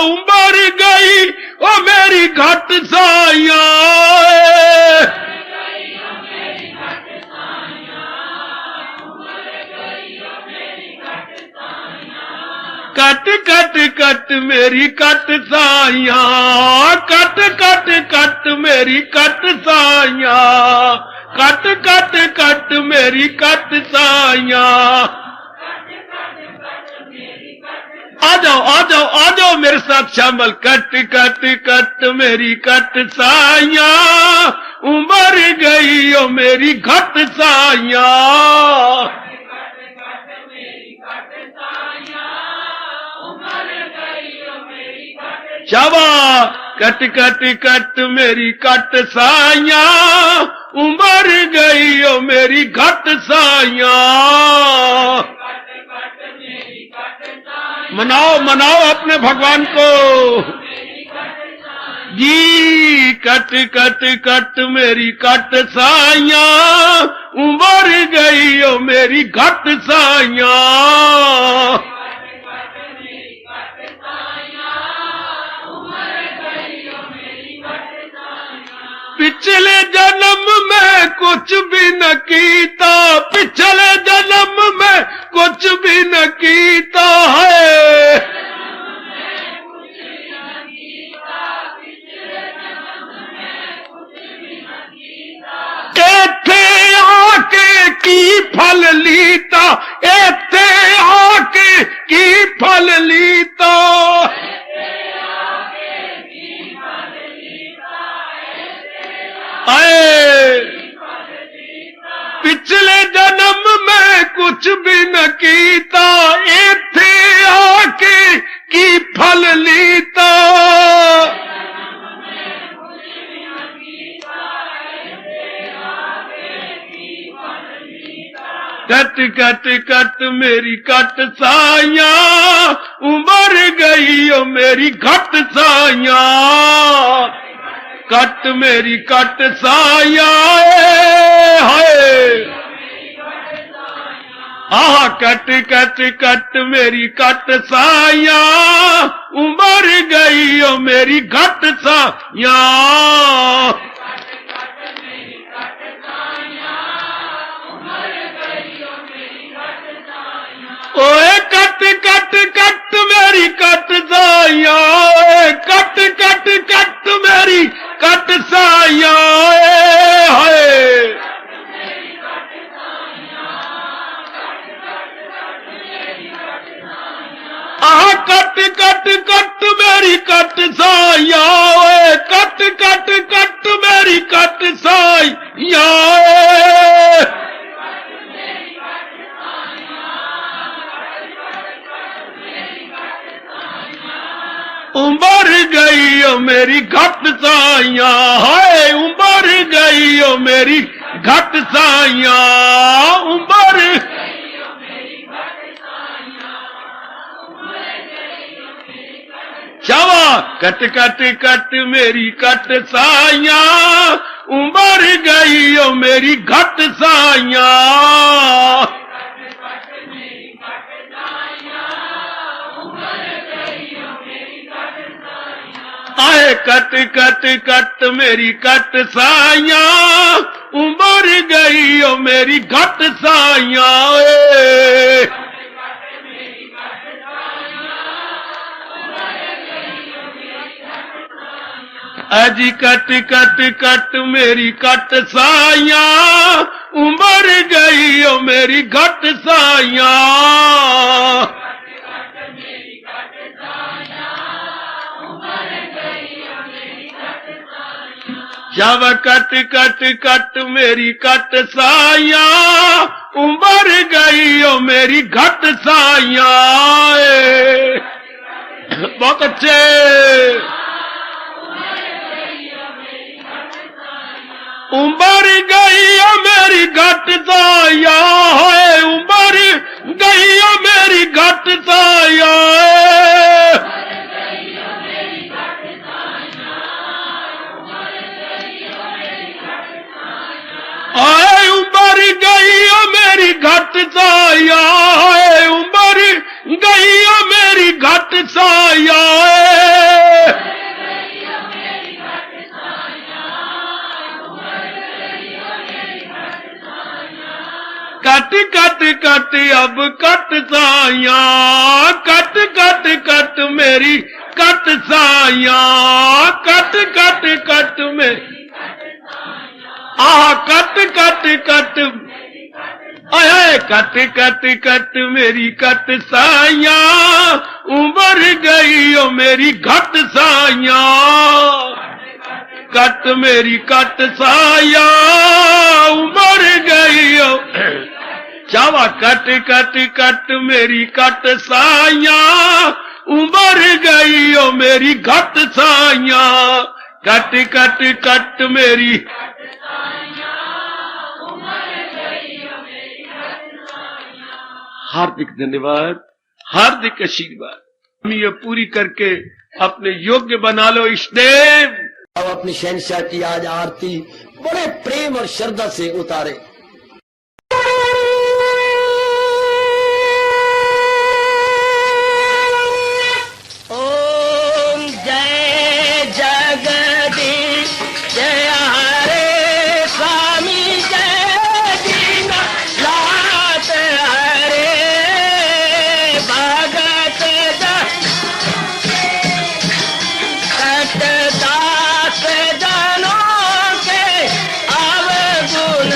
उम्र गई ओ मेरी घट साइया, कट कट कट मेरी कट साइया, कट कट कट मेरी कट साइया, कट कट कट मेरी कट साइया। आ जाओ आ जाओ आ जाओ मेरे साथ शामिल, कट कट कट मेरी कट साइया, उम्र गई ओ मेरी घट साइया, शाबा कट कट कट मेरी कट साइया, उम्र गई ओ मेरी घट साइया। मनाओ मनाओ अपने भगवान को जी, कट कट कट मेरी कट साइया, उम्र गई ओ मेरी घट साइया, पिछले जन्म में कुछ भी न कीता, पिछले जन्म में कुछ भी न कीता है, एथे आके की फल लीता, एथे आके की फल लीता, आए पिछले जन्म में कुछ भी न कीता, एथे आके की फल लीता, कट कट कट मेरी कट साइया, उम्र गई ओ मेरी घट साइया, कट मेरी कट साइया, हाय आह कट कट कट मेरी कट साइया, उम्र गई ओ मेरी घट साइया, ओए कट कट कट मेरी कट साइया, कट कट कट मेरी कट साइया, हाय आह कट कट कट मेरी कट साइया, कट कट कट मेरी कट साइया, उम्र गई ओ मेरी घट साइया, हाय उम्र गई ओ मेरी घट साइया, उम्र शाबा कट कट कट मेरी कट साइया, उम्र गई ओ मेरी घट साइया, आए कट कट कट मेरी कट साइया, उम्र गई ओ मेरी घट साइया, अजी कट कट कट मेरी कट साइया, उम्र गई ओ मेरी घट साइया, जब कट कट कट मेरी कट साइया, उमर गई ओ मेरी घट साइया। बहुत अच्छे। उमर गई ओ मेरी घट साइया, उमर गई ओ मेरी घट साइया। आए उमर गई ओ मेरी घट साया, उमर गई ओ मेरी घट साया। कट कट कट अब कट साया, कट कट कट मेरी कट साया, कट कट कट मेरी कट कट कट आए कट कट कट मेरी कट साइया। उमर गई ओ मेरी घट साइया, कट मेरी कट साइया। उमर गई ओ चावा कट कट कट मेरी कट साइया। उमर गई ओ मेरी घट साइया, कट कट कट मेरी। हार्दिक धन्यवाद, हार्दिक आशीर्वाद। हम ये पूरी करके अपने योग्य बना लो इष्टदेव। अब अपनी शहंशाह की आज आरती बड़े प्रेम और श्रद्धा से उतारे। ओम जय जगदीश जय हरे स्वामी जय दीना लात हरे भगत दास जनों के अवगुण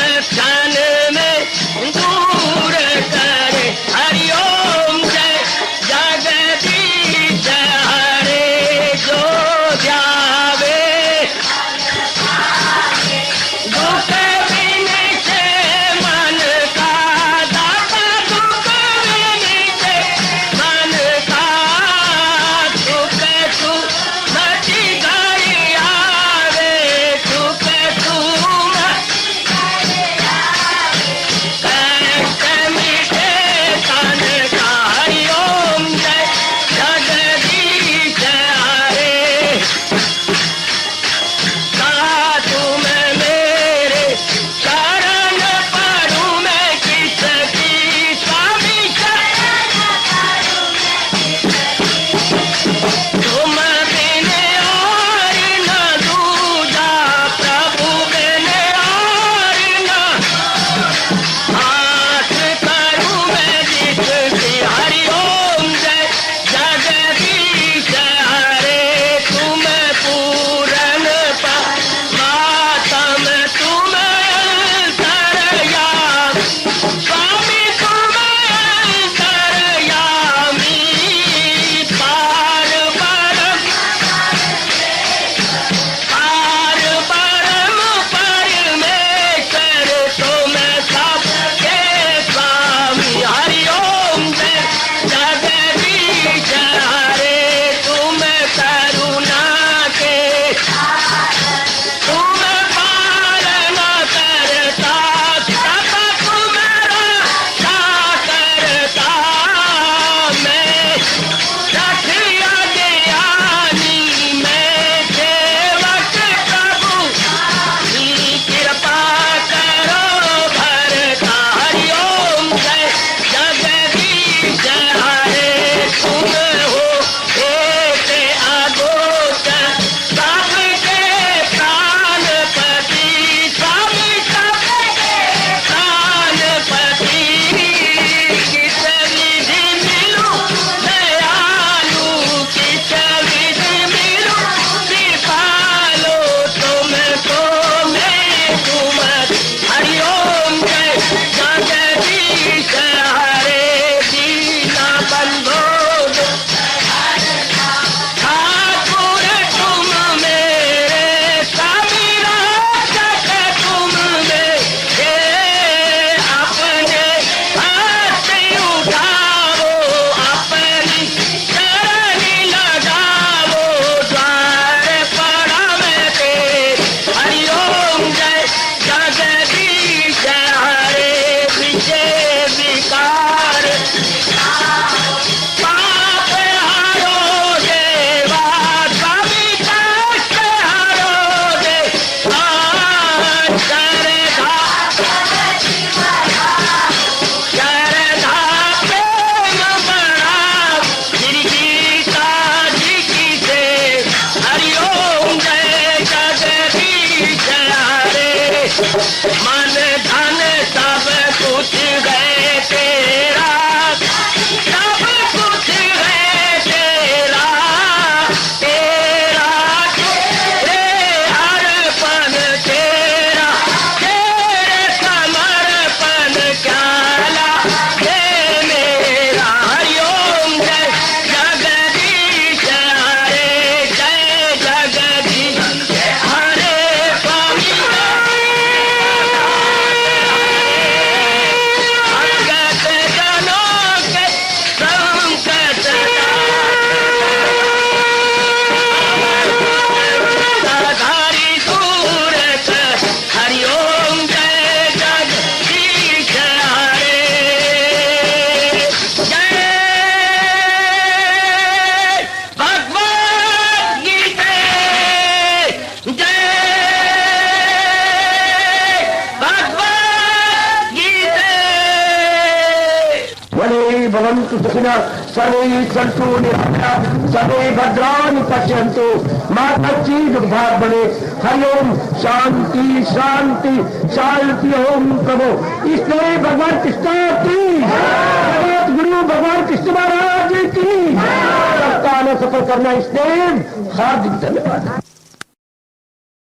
भवन्तु सुखिनः सर्वे सन्तु निरामयाः सर्वे भद्राणि पश्यन्तु मा कश्चित् दुःखात् भवेत्। हरि ओम शांति शांति शांति। ओम प्रभु इसलिए भगवान कृष्ण की जगत गुरु भगवान कृष्ण महाराज की सफल करना इसलिए हार्दिक धन्यवाद।